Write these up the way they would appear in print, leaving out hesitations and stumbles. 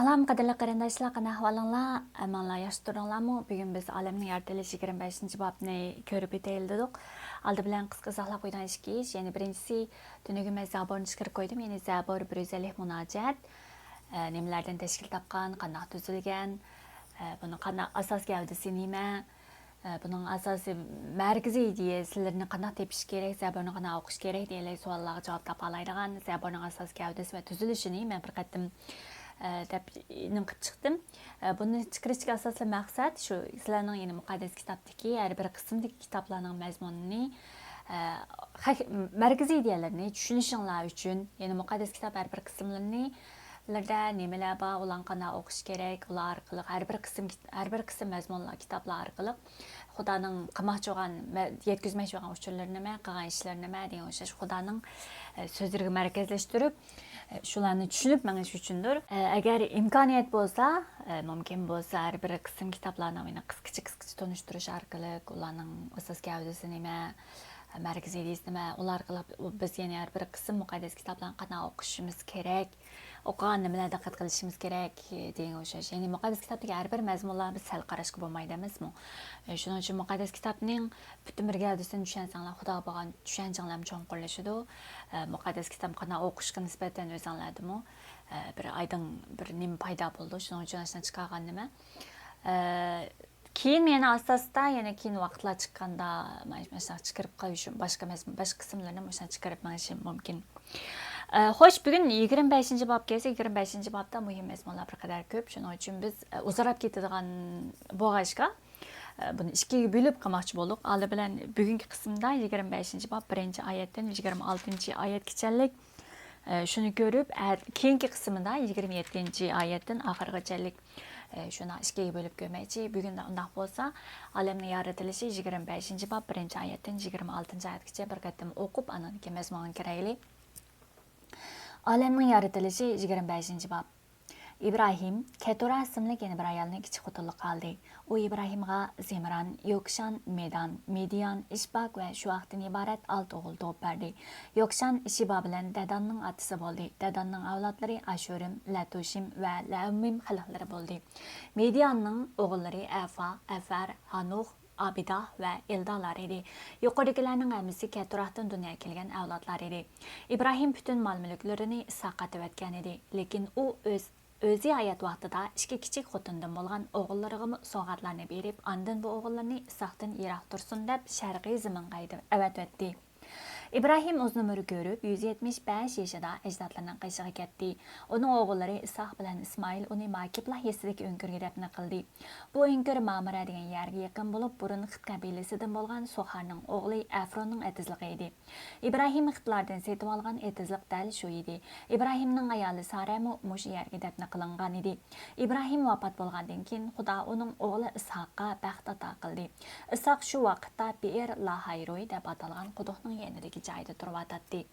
Salam qadrli qarindoshlar, qana ahvolinglar? Amanlar yaxshi turinglarmi? Bugun biz olamning yaratilishi 25-bobni ko'rib o'taylik. Aldi bilan qisqa izohlab qo'ygan ikki ish, ya'ni birinchisi tunugi men zaborni chiqarib qo'ydim, ya'ni zabor 150 munojat. Nimalardan tashkil topgan, qanday tuzilgan, buni qanday asos gavdasi nima, buning asosiy markaziy ideya sizlarni qanday tepish kerak, zaborni qanday o'qish kerak degan savollarga javob topa oladigan zaborning asos gavdasi va tuzilishini men bir qatim deb qilib chiqdim. Buni chiqarishga asosli maqsad shu, sizlarning yeni muqaddas kitobdagi har bir qismdagi kitoblarning mazmunini markaziy ideyalarni tushunishinglar uchun, ya'ni muqaddas kitob har bir qismlarini nimalar bor, ularni qanday o'qish kerak, ular orqali har bir qism mazmunlar kitoblar orqali Xudoning qilmoqchi bo'lgan, yetkazmoqchi bo'lgan uchurlari nima, qilgan ishlari nima degan o'xshash Xudoning so'zlariga markazlashtirib shularni tushunib menish uchundir. Agar imkoniyat bo'lsa, mumkin bo'lsa har bir qism kitoblarni meni qisqacha tanishtirish orqali ularning asos gavdasi nima, markaziy ideyasi nima, ular orqali biz yana har bir qism muqaddas kitoblarni qanday o'qishimiz kerak, o'qigan nimalarga diqqat qilishimiz kerak degan o'xshash. Ya'ni muqaddas kitobdagi har bir mazmunlarni biz sal qarashga bo'lmaydi emasmi? Shuning uchun muqaddas kitobning butun bir gavdasini tushansanglar, Xudoga bo'lgan tushunchanglar cho'nqurlashadi. Muqaddas kitob qanday o'qishga nisbatan o'zinglardimi bir aydın bir nima paydo bo'ldi. Shuning uchun ashuna chiqargan nima. Keyin meni asosda yana keyin vaqtlar chiqqanda mana chiqarib qo'yishim, boshqa qismlarni mana chiqarib menishim mumkin. Xo'sh, bugun 25-bob kelsa, 25-bobda muhim mazmunlar bir qadar ko'p. Shuning uchun biz uzarab ketadigan bo'g'ashga buni ikkiga bo'lib qilmoqchi bo'ldik. Aldi bilan bugungi qismda 25-bob 1-oyatdan 26-oyatgacha shuni ko'rib, keyingi qismida 27-oyatdan oxirigacha shuni ikkiga bo'lib ko'rmoqchi. Bugunda undaq bo'lsa, olamning yaratilishi 25-bob 1-oyatdan 26-oyatgacha bir qatim o'qib, ananiki mazmunga kiraylik. Olamning yaratilishi 25-bob. İbrahim, Ketura ismli yana bir ayolni kichik xotinlik qildi. U İbrahimga Zimran, Yokshan, Medan, Midian, Ishbak va Shuahdan iborat 6 o'g'il tug'ib berdi. Yokshan Ishiba bilan Dadanning otasi bo'ldi. Dadanning avlodlari Ashurim, Latushim va Laumim xalqlari bo'ldi. Midianning o'g'illari Afa, Afar, Hanuh, Abidah va Eldalar edi. Yuqoridagilarning hammasi Keturahdan dunyoga kelgan avlodlar edi. İbrahim bütün mal-mulklarini Ishoqqa tavatgan edi, lekin u o'zi hayot vaqtida ikki kichik xotindan bo'lgan o'g'illariga sovg'atlarni berib, ondan bu o'g'illarni Ishoqdan yiroq tursin deb sharqiy zaminga avatdi. İbrahim uzun ömür görüp 175 yaşında ecdatlarının qışığı ketdi. Onun oğulları İshaq bilan İsmail onu Makiblah yesideki önkürge dep naqildi. Bu önkür Mamira degan yerga yaqin bo'lib, burun Xit qabilasidan bo'lgan Soharning o'g'li Afronning etizligi edi. İbrahim Xitlardan setib olgan etizlik dal shu edi. İbrahimning ayoli Saramo mush yerga dep naqilgan edi. İbrahim vafot bo'lgandan keyin Xudo uning o'g'li İshaqqa baxt ato qildi. İshaq shu vaqtda Be'er Lahayroy deb atalgan quduqning yanidagi joyda turib.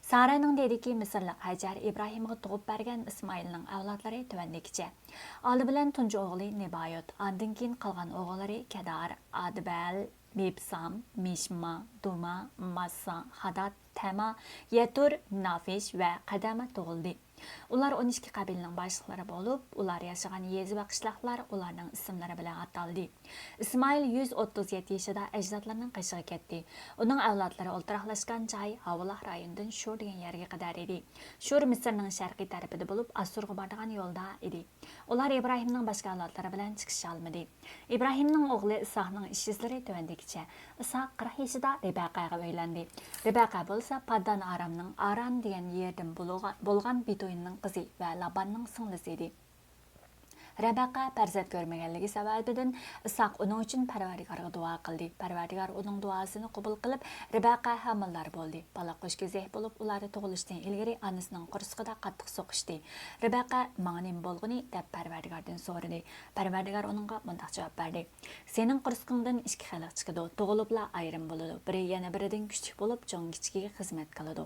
Sarayning dediki Misrlik Hajar İbrahimga tug'ib bergan İsmailning avlodlari tuvandikicha. Oldi bilan tunji o'g'li Nebayot, ondan keyin qolgan o'g'illari Kedar, Adbal, Mibsam, Mishma, Duma, Massa, Hadat, Tama, Yetur, Nafish va Qadama tug'ildi. Ular 12 qabilaning boshliqlari bo'lib, ular yashagan yezi va qishloqlar ularning ismlari bilan ataldi. İsmail 137 yaşında ecdatlarının qışığı ketdi. Onun avlodlari o'ltiraqlashgan joy Havolah rayonidan Shur degan yerga qadar edi. Shur Misrning sharqiy tarafida bo'lib, Assurga boradigan yo'lda edi. Ular İbrahimning boshqa avlodlari bilan chiqisha olmadi. İbrahimning o'g'li Ishoqning ish izlari tuvandikicha. Ishoq 40 yaşında Rebaqaga uylandi. Rebaqa bo'lsa Paddan Aramning Aran degan yerdan bo'lgan Bitoyinning qizi va Labanning singlisi edi. Rebaqa farzand ko'rmaganligi sababidan Ishoq uning uchun Parvardigorga duo qildi. Parvardigor uning duosini qabul qilib, Rebaqa hamillar bo'ldi. Bola qo'shkazak bo'lib, ularni tug'ilishdan ilgari onasining qursqida qattiq so'qishdi. Rebaqa "Ma'nim bo'lg'ini" deb Parvardigordan so'radi. Parvardigor uningga bunday javob berdi: "Sening qursqingdan ikki xalq chiqadi, tug'ilibla ayrim bo'ladi. Biri yana biridan kuchli bo'lib, jon kichigiga xizmat qiladi."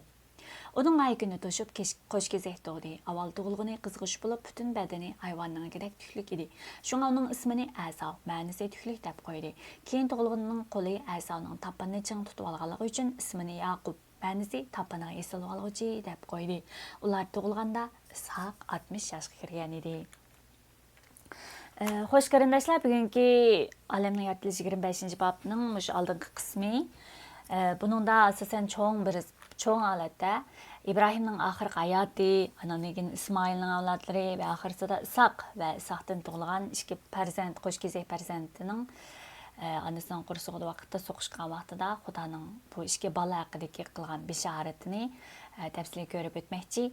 Onun aygını toşup qo'shkezak tug'di. Avval tug'ilgani qizg'ish bo'lib, butun badani hayvonningidek tüklik edi. Shunga uning ismini Asav, ma'nisi tüklik deb qo'ydi. Keyin tug'ilganining qo'li Asavning tapini ching tutib olganligi uchun ismini Yaqub, ma'nisi tapini esil olg'uchi deb qo'ydi. Ular tug'ilganda Ishoq 60 yoshga kirgan edi. Xo'sh qarindoshlar, bugungi Olamning yaratilishi 25 bobning shu oldingi qismi. Buningda asosan cho'ng holatda İbrahimning oxirgi hayoti, andan keyin İsmoilning avlodlari va oxirsida Isoq va Isoqdan tug'ilgan ikki farzand, qo'shkezak farzandining anasining qursog'ida vaqtda so'qishgan vaqtida Xudoning bu ikki bola haqidagi qilgan bishoratini tafsiliy ko'rib o'tmoqchi.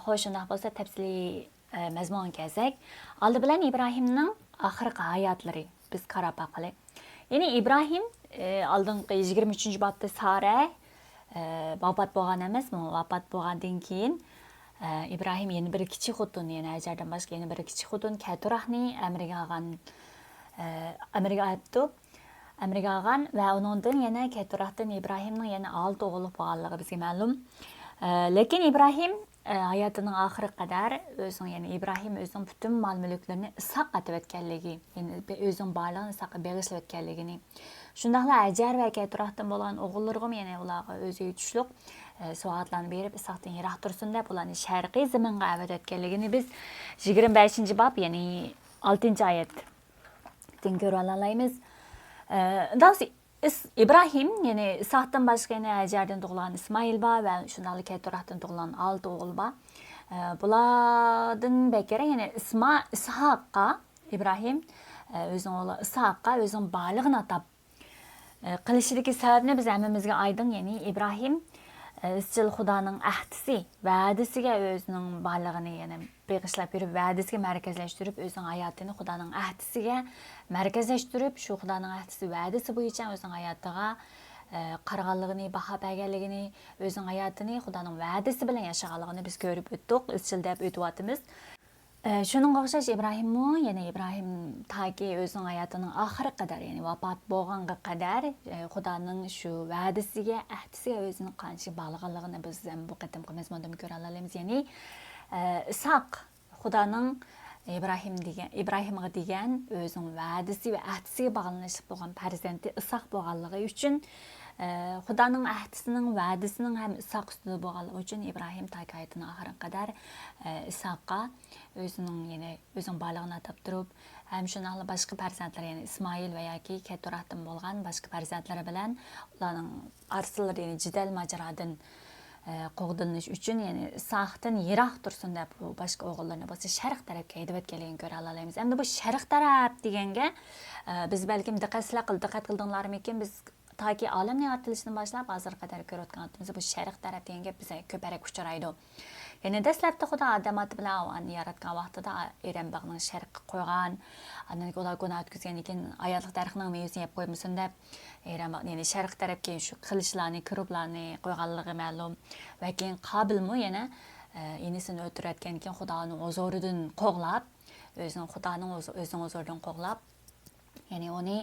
Xo'sh, shunday bo'lsa tafsiliy mazmun kelsak, oldi bilan İbrahimning oxirgi hayotlari biz qarab baqaylik. Ya'ni İbrahim oldingi 23-bobda Sara vafot bo'lgan emasmi? Vafot bo'lgandan keyin İbrahim yana bir kichik xotin, yana Hajardan boshqa yana bir kichik xotin Keturahni amriga olgan va uningdan yana Keturahdan İbrahimning yana 6 o'g'li bo'lganligi bizga ma'lum. Lekin İbrahim hayotining oxiriga qadar ya'ni İbrahim o'zining butun mol-mulklarini Isoq atib o'tganligi, ya'ni o'zining barlig'ini Isoqqa bag'ishlab o'tganligini, shundaqla Hajar va Keturahdan bo'lgan o'g'illarga yana ularga o'ziga tushliq soatlarni berib Isoqdan yiroq tursin deb ularni sharqiy zaminga avat o'tganligini biz 25-bob, ya'ni 6-oyatdan ko'ra olamiz. İbrahim, yani İshak'tan başka yine Hajar'dan doğulan İsmail var ve şundalı Keturah'tan doğulan 6 oğul var. Bulardan bekere yani İshak'a İbrahim özün oğlu İshak'a özün balığını atab qilishidagi sababni biz hammamizga aydın, yani İbrahim izchil Xudoning ahdisi, va'dasiga o'zining borlig'ini yana beg'ishlab yurib, va'dasiga markazlashtirib, o'zining hayotini Xudoning ahdisiga markazlashtirib, shu Xudoning ahdisi va'dasi bo'yicha o'zining hayotiga qaraganligini, baho berganligini, o'zining hayotini Xudoning va'dasi bilan yashaganligini biz ko'rib o'tdik, izchil deb o'tyapmiz. Shuningga o'xshash İbrahimmi, yana İbrahim taki o'zining hayotining oxiriga qadar, ya'ni vafot bo'lganga qadar Xudoning shu va'dasiga, ahdisiga o'zining qancha bog'liqligini biz bu qatimgi mazmunda ko'ra olamiz. Ya'ni Isoq Xudoning İbrahimga degan o'zining va'dasi va ahdisiga bog'lanishib bo'lgan farzandi Isoq bo'lganligi uchun, Xudoning ahdisining, va'dasining ham Isoq ustida bo'lganligi uchun İbrahim taki hayotining oxiriga qadar Isoqqa o'zining borlig'ini atab turib, ham shunaqla boshqa farzandlar, ya'ni İsmoil va yoki Keturahdan bo'lgan boshqa farzandlari bilan ularning arslari, ya'ni jidal majradan qo'g'dinish uchun, ya'ni Isoqdan yiroq tursin deb bu boshqa o'g'illarni bo'lsa sharq tarafga haydab o'tganligini ko'ra olamiz. Endi bu sharq taraf deganga biz balkim diqqat qildinglarmikin, biz taki olamning yaratilishini boshlab hozirga qadar ko'rayotganimiz bu sharq taraf deganga bizga ko'proq uchraydi. Yani dastlabda Xudo odamot bilan uni yaratgan vaqtida Eran bog'ning sharqqa qo'ygan, andan ular gunoh o'tkazgandan keyin ayollik tarixning mevzusini yeb qo'ymasin deb Eran bog' ya'ni sharq tarafga shu qilishlarni, kiriblarni qo'yganligi ma'lum. Va keyin Qobilmi yana enisini o'tirayotgan keyin Xudoning huzuridan qo'g'lab, Xudoning o'zining huzuridan qo'g'lab, ya'ni uni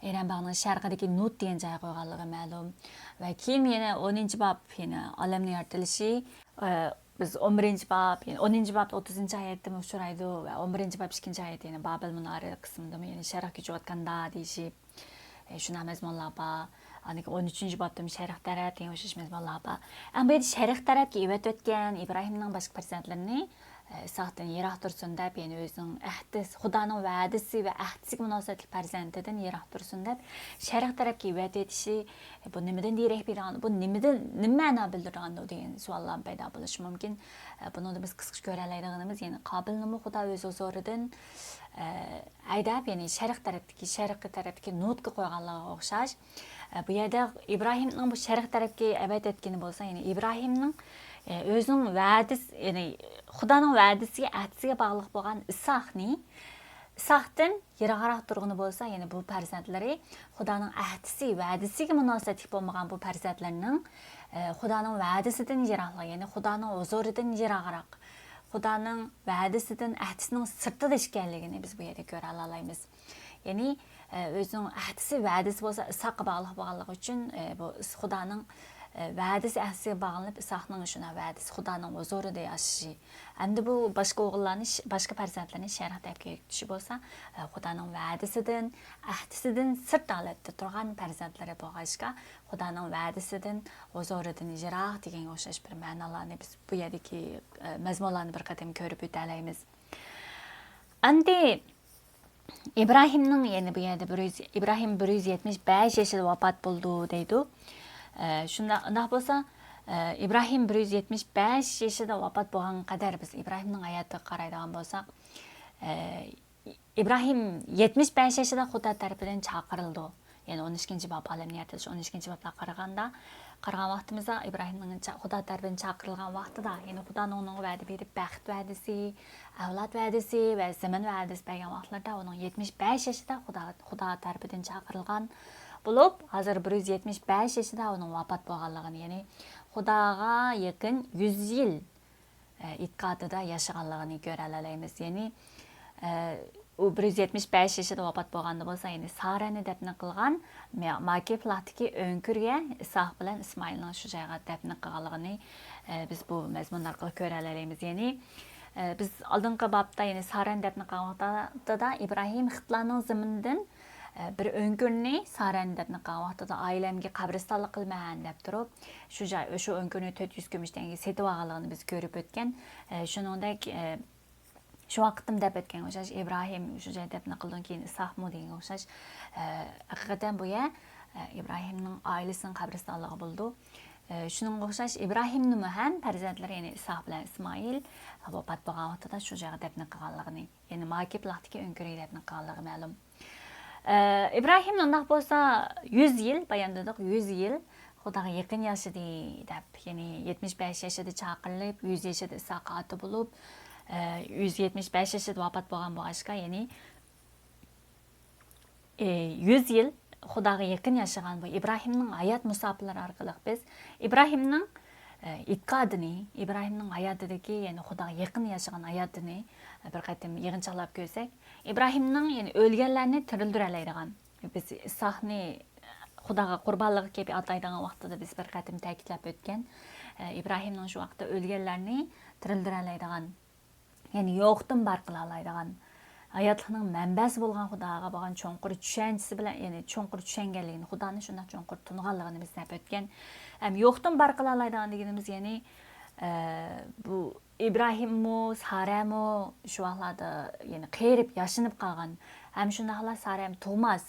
Eran bog'ning sharqidagi Nut degan joyga qo'yganligi ma'lum. Va keyin yana 10-bob, ya'ni olamning yaratilishi biz 11-bob, yani 10-bob 30-oyatda uchraydi va 11-bob 2-oyat, ya'ni Babil munori qismida, ya'ni sharqqa jo'tganda deyishib, shuna mazmunlar bor. Ani 13-bobda sharq taraf degan o'sha mazmunlar bor. Ammo bu yerda sharq tarafga evat o'tgan İbrahimning boshqa farzandlarini Isoqdan yiroq tursin deb, ya'ni o'zining ahdisi, Xudoning va'dasi va ahdisiga munosabatli farzandidan yiroq tursin deb sharq tarafga evat etishi, bu nimadan derak bergan, bu nima ma'no bildirgan degan savollar paydo bo'lishi mumkin. Buni biz qisqacha ko'ra oladiganimiz, ya'ni Qobilni Xudo o'z huzuridan aydab, ya'ni sharq tarafdagi Nutga qo'yganligiga o'xshash. Bu yerda İbrahimning bu sharq tarafga evat etgani bo'lsa, ya'ni İbrahimning o'zining va'dasi, ya'ni Xudoning va'dasiga, ahdisiga bog'liq bo'lgan Isoqdan yiroqroq turgani bo'lsa, ya'ni bu farzandlari Xudoning ahdisi, va'dasiga munosabatli bo'lmagan bu farzandlarning Xudoning va'dasidan yiroqroq, ya'ni Xudoning huzuridan yiroqroq, Xudoning va'dasidan, ahdisining sirtida ekanligini biz bu yerda ko'ra olamiz. Ya'ni o'zining ahdisi, va'dasi bo'lsa Isoqqa bog'liq bo'lganligi uchun bu Xudoning va'dasi ahdisiga bog'lanib, Isoqning shuna va'dasi Xudoning huzurida yashashi. Endi bu boshqa o'g'illarni, boshqa farzandlarni sharq tarafga yetishi bo'lsa, Xudoning va'dasidan, ahdisidan sirt holatda turgan farzandlari bo'lg'achqa, Xudoning va'dasidan, huzuridan yiroq degan o'xshash bir ma'nolarni biz bu yerdagi mazmunlarni bir qatam ko'rib o'tamiz. Endi İbrahimning yani bu yerda İbrahim 175 yaşında vafot bo'ldi deydi. Shunda bo'lsa İbrahim 175 yaşında vafot bo'lgan qadar biz İbrahimning hayotiga qaraydigan bo'lsak, İbrahim 75 yaşında Xudo tarafidan chaqirildi. Yani 12. bab alamni yaratilish 12. babga qaragan vaqtimizda İbrahimning Xudo tarafidan chaqirilgan vaqtida, yani Xudoning unga va'da berib baxt va'dasi, avlod va'dasi va zamin va'dasi bergan vaqtlarda uning 75 yaşında Xudo tarafidan chaqirilgan bo'lib, hozir 175 yaşında uning vafot bo'lganligini, ya'ni Xudoga yaqin 100 yil itqodida yashaganligini ko'ra olamiz. Ya'ni u 175 yaşında vafot bo'lganda bo'lsa, ya'ni Sarani dafn qilgan Makiflatdagi o'nkirga Isoq bilan Ismoilning shu joyga dafn qilganligini biz bu mazmun orqali ko'ra olamiz. Ya'ni biz oldingi babda, ya'ni Sarani dafn qilgan vaqtida İbrahim xitlarning ziminidan bir o'nkirni Sarani dafn qilgan vaqtida oilamga qabristonlik qilman deb turib, shu o'nkirni 400 kumushdan setib olganligini biz ko'rib o'tgan. Shuningdek şu vaqtim deb o'tgan o'xshash İbrahim shu joyda dafn qildan keyin Isoqmi degan o'xshash haqiqatan bu ya İbrahimning oilasining qabristonligi bo'ldi. Shuningga o'xshash İbrahimning ham farzandlari, ya'ni Isoq bilan Ismoil vafot bo'lgan vaqtida shu joyga dafn qilganligini, ya'ni Makiflatdagi o'nkirga dafn qilganligi ma'lum. İbrahim undaq bo'lsa 100 yil, bayon dedik 100 yil Xudoga yaqin yashadi deb, ya'ni 75 yaşında chaqirilib, 100 yaşında Isoq ota bo'lib, 175 yaşında vafot bo'lgan bo'lg'achqa, ya'ni 100 yil Xudoga yaqin yashagan bu İbrahimning hayot musofirlari orqali biz İbrahimning itqodini, İbrahimning hayotidagi, ya'ni Xudoga yaqin yashagan hayotini bir qatim yig'inchoqlab ko'rsak, İbrahimning ya'ni o'lganlarni tiriltira oladigan, biz Isoqni Xudoga qurbonlik kelib ataydigan vaqtida biz bir qatim ta'kidlab o'tgan, İbrahimning shu vaqtda o'lganlarni tiriltira oladigan, yani yo'qdan bar qila oladigan, hayotlikning manbasi bo'lgan Xudoga bo'lgan cho'nqur tushunchasi bilan, ya'ni cho'nqur tushunganligini, Xudoni shunday cho'nqur tunganligini biz deb o'tgan. Ham yo'qdan bar qila oladigan deganimiz, ya'ni bu İbrahimmi, Sarami shu vaqtlarda ya'ni qerib yashinib qolgan. Ham shundaqla Saram tug'mas.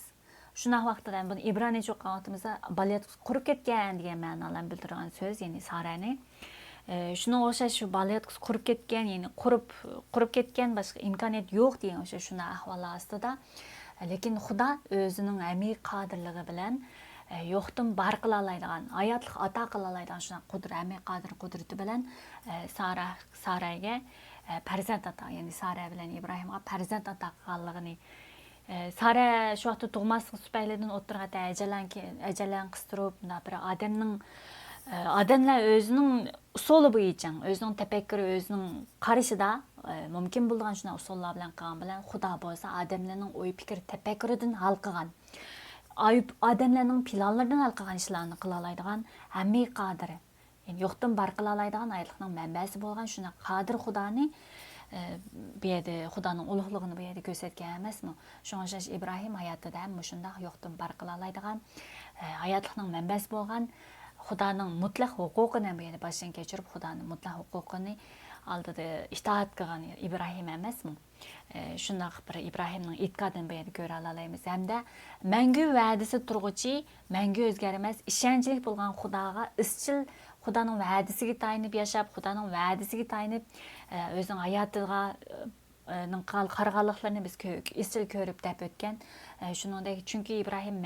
Shunday vaqtda buni İbranicha o'qigan vaqtimizda baliyat qurib ketgan degan ma'nolarni bildirgan so'z, ya'ni Sarani. Shunga o'xshash shu baliyat qurib ketgan, ya'ni qurib ketgan, boshqa imkoniyat yo'q degan o'sha shunday ahvollar ostida, lekin Xudo o'zining amiy qodirligi bilan yo'qdan bar qila oladigan, hayotlik ato qila oladigan shunday amiy qodir qudrati bilan Saraga farzand ato, ya'ni Sara bilan İbrahimga farzand ato qilganligini, Sara shu vaqtda tug'maslik tufaylidan o'tirganda ajalan qistirib, bir odamlar o'zining usuli bo'yicha, o'zining tafakkuri, o'zining qarashida mumkin bo'lgan shunday usullar bilan qilgan bilan Xudo bo'lsa odamlarning o'y fikr tafakkuridan hal qilgan, odamlarning planlaridan hal qilgan ishlarni qila oladigan amiy qodir, ya'ni yo'qdan bar qila oladigan hayotlikning manbasi bo'lgan shunday qodir Xudoni bu yerda Xudoning ulug'ligini bu yerda ko'rsatgan emasmi? Shunga o'xshash İbrahim hayotida ham shunday yo'qdan bar qila oladigan hayotlikning manbasi bo'lgan Xudoning mutlaq huquqini bu yerda boshdan kechirib, Xudoning mutlaq huquqini oldida itoat qilgan İbrahim emasmi? Shunday bir İbrahimning itqodini bu yerda ko'ra olamiz. Hamda mangu va'dasi turg'uchi, mangu o'zgarmas, ishonchli bo'lgan Xudoga izchil Xudoning va'dasiga tayinib yashab, Xudoning va'dasiga tayinib o'zining hayotiga qarg'aliqlarni biz izchil ko'rib deb o'tgan. Shuningdek, chunki İbrahim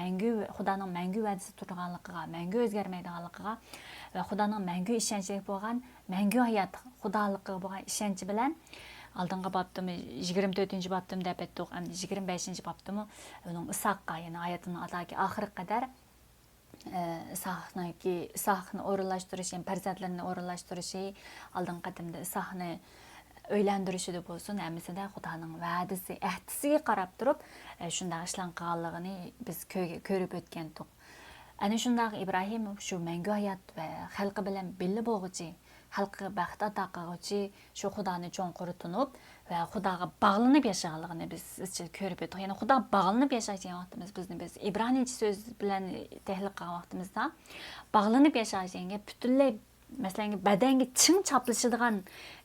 Xudoning mangu va'dasi turganligiga, mangu o'zgarmaydiganligiga va Xudoning mangu ishonchli bo'lgan, mangu hayot Xudoligiga bo'lgan ishonchi bilan oldingi babdimi 24 babdim deb aytdik, endi 25 babdimi uning Isoqqa, ya'ni hayotining ataki oxiriga qadar Isoqni o'rinlashtirish, ya'ni farzandlarini o'rinlashtirishi, oldingi qadamda Isoqni o'ylantirishida bo'lsin, hamisida Xudoning va'dasi, ahdisiga qarab turib shunday ishlar qilganligini biz ko'rib o'tgandik. Ana shunday İbrahim shu mangu hayot va xalqi bilan birga bo'lg'uchi, xalqqa baxt ato qilg'uchi shu Xudoni cho'nqur tunib va Xudoga bog'lanib yashaganligini biz izchil ko'rib o'tdik. Ya'ni Xudoga bog'lanib yashayotgan vaqtimiz biz İbranicha so'z bilan tahlil qilgan vaqtimizda bog'lanib yashashga butunlay masalan badanga ching chaplashadigan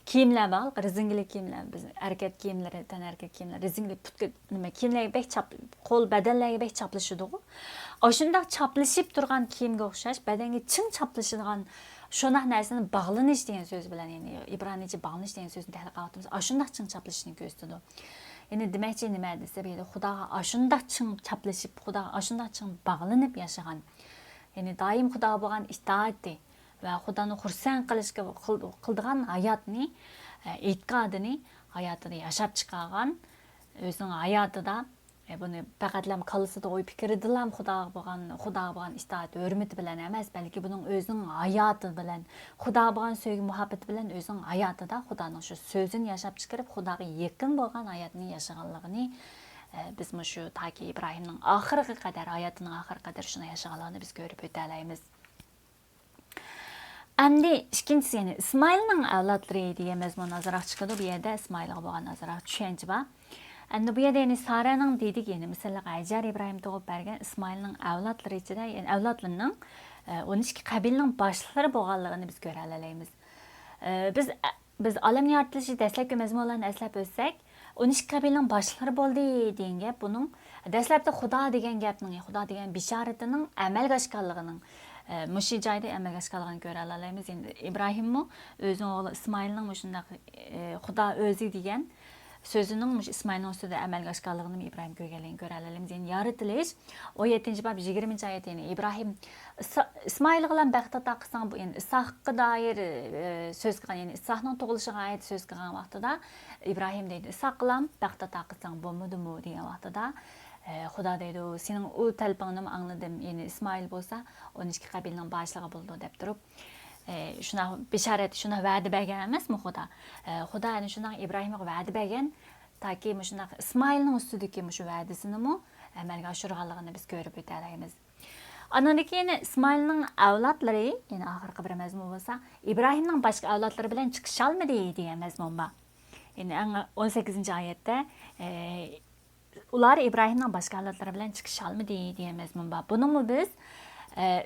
kiyimler var, rezingli kiyimler, biz erkek kiyimleri, erkek kiyimler, rezingli putga nima kiyimlarga bek chap, qo'l badanlarga bek chaplashidi. Oshunda chaplashib turgan kiyimga o'xshash, badanga chin chaplashadigan shunaq narsani bog'lanish degan so'z bilan, ya'ni ibranicha bog'lanish degan so'zni tahlil qilyapmiz. Oshunda chin chaplashishni ko'rsatadi. Ya'ni demakchi nima desa, bu Xudoga oshunda chin chaplashib, Xudoga oshunda chin bog'lanib yashagan. Ya'ni doim Xudoga bo'lgan itoati va Xudoni xursand qilishga qildigan hayotni, e'tiqodini hayotida yashab chiqargan, o'zining hayotida buni faqatlam qalsida o'y fikridilam Xudoga bo'lgan itoat hurmati bilan emas, balki buning o'zining hayoti bilan, Xudoga bo'lgan sevgi muhabbati bilan o'zining hayotida Xudoning shu so'zini yashab chiqarib, Xudoga yaqin bo'lgan hayotni yashaganligini biz shu taki İbrahimning oxiriga qadar, hayotining oxiriga qadar shuni yashaganligini biz ko'rib o'talaymiz. Endi ikkinchisi, ya'ni İsmoilning avlodlari degan mazmun nazarga chiqadi. Bu yerda İsmoilga bo'lgan nazarga tushuncha bor. Endi bu yerda ya'ni Saraning dedik, ya'ni masalan Hajar İbrahim tug'ib bergan İsmoilning avlodlari ichida, ya'ni avlodlarining 12 qabilning boshliqlari bo'lganligini biz ko'ra olamiz. Biz olamning yaratilishi dastlabki mazmunlarni eslab o'tsak, 12 qabilning boshliqlari bo'ldi degan gap buning dastlabda Xudo degan gapning, Xudo degan bishoratining amalga oshganligining mushi joyda amalga oshganligini ko'ra olamiz. Endi İbrahimmi o'zining o'g'li İsmoilning shunday Xudo o'zi degan sözünün İsmail'in ustida amalga oshganligini İbrahim ko'rganligini ko'ra olamiz. Yani yaratilish 17-bob 20 oyat, yani İbrahim İsmail bilan baxt ato qilsang, bu yani Ishoqqa doir so'z qilgan, yani Ishoqning tug'ilishiga oid so'z qilgan vaqtida İbrahim deydi, Ishoq bilan baxt ato qilsang bo'lmadimi degan vaqtida Xudo deydi, sening u talpingni angladim. Yani İsmail bo'lsa 12 qabilning boshlig'i bo'ldi deb turib, shuna bisharat, shuna va'da bergan emasmi Xudo? Xudo ana shuna İbrahimga va'da bergan, taki shuna İsmoilning ustidagi shu va'dasini amalga oshirganligini biz ko'rib o'tamiz. Andan keyin İsmoilning avlodlari, ya'ni oxirgi bir mazmun bo'lsa, İbrahimning boshqa avlodlari bilan chiqisha olmadi degan mazmun bor. Ya'ni 18-oyatda ular İbrahimning boshqa avlodlari bilan chiqisha olmadi degan mazmun bor. Buni biz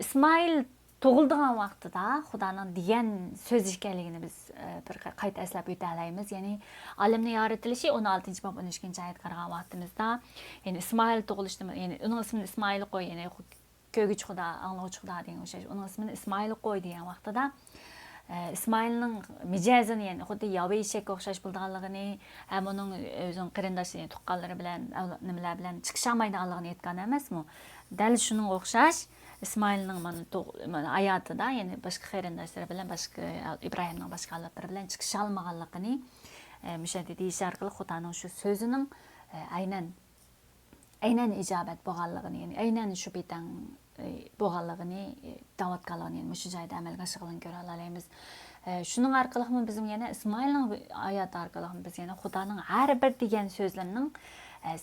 İsmoil tug'ildigan vaqtida Xudoning degan so'z ekanligini biz bir qayta eslab o'talaymiz. Ya'ni olamning yaratilishi 16-bob 13-oyat qaragan vaqtimizda, ya'ni İsmoil tug'ilishdi, ya'ni uning ismini İsmoil qo'y, ya'ni ko'gich Xudo, anglovchi Xudo degan o'sha, uning ismini İsmoil qo'y degan vaqtida İsmoilning mijozini, ya'ni xuddi yo'q eshakka o'xshash bo'lganligini, ham uning o'zining qarindoshi, ya'ni tuqqanlari bilan, nimalar bilan chiqisha olmaydiganligini aytgan emasmi? Dal shunga o'xshash İsmailning mana hayotida, ya'ni boshqa qarindoshlari bilan, boshqa İbrahimning boshqa avlodlari bilan chiqisha olmaganligini mushada deyish orqali Xudoning shu so'zining aynan ijobat bo'lganligini, ya'ni aynan shu bitan bo'lganligini da'vat qilganligini, ya'ni shu joyda amalga oshirganligini ko'ra olamiz. Shuning orqali bizim yana İsmoilning hayoti orqali biz yana Xudoning har bir degan so'zlarining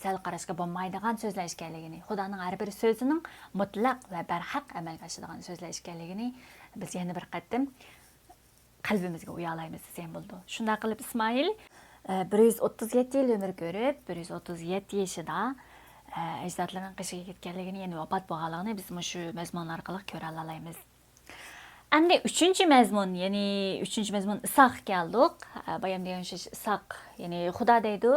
sal qarashga bo'lmaydigan so'zlar ekanligini, Xudoning har bir so'zining mutlaq va barhaq amalga oshadigan so'zlar ekanligini biz yana bir qatim qalbimizga uyalaymiz desam bo'ldi. Shunday qilib İsmoil 137 yil umr ko'rib, 137 yoshida ajdodlarning qishiga ketganligini, ya'ni vafot bo'lganligini biz shu mazmun orqali ko'ra olamiz. Endi 3-mazmun, ya'ni 3-mazmun Ishoq keldik. Bayam degan Ishoq, ya'ni Xudo deydi,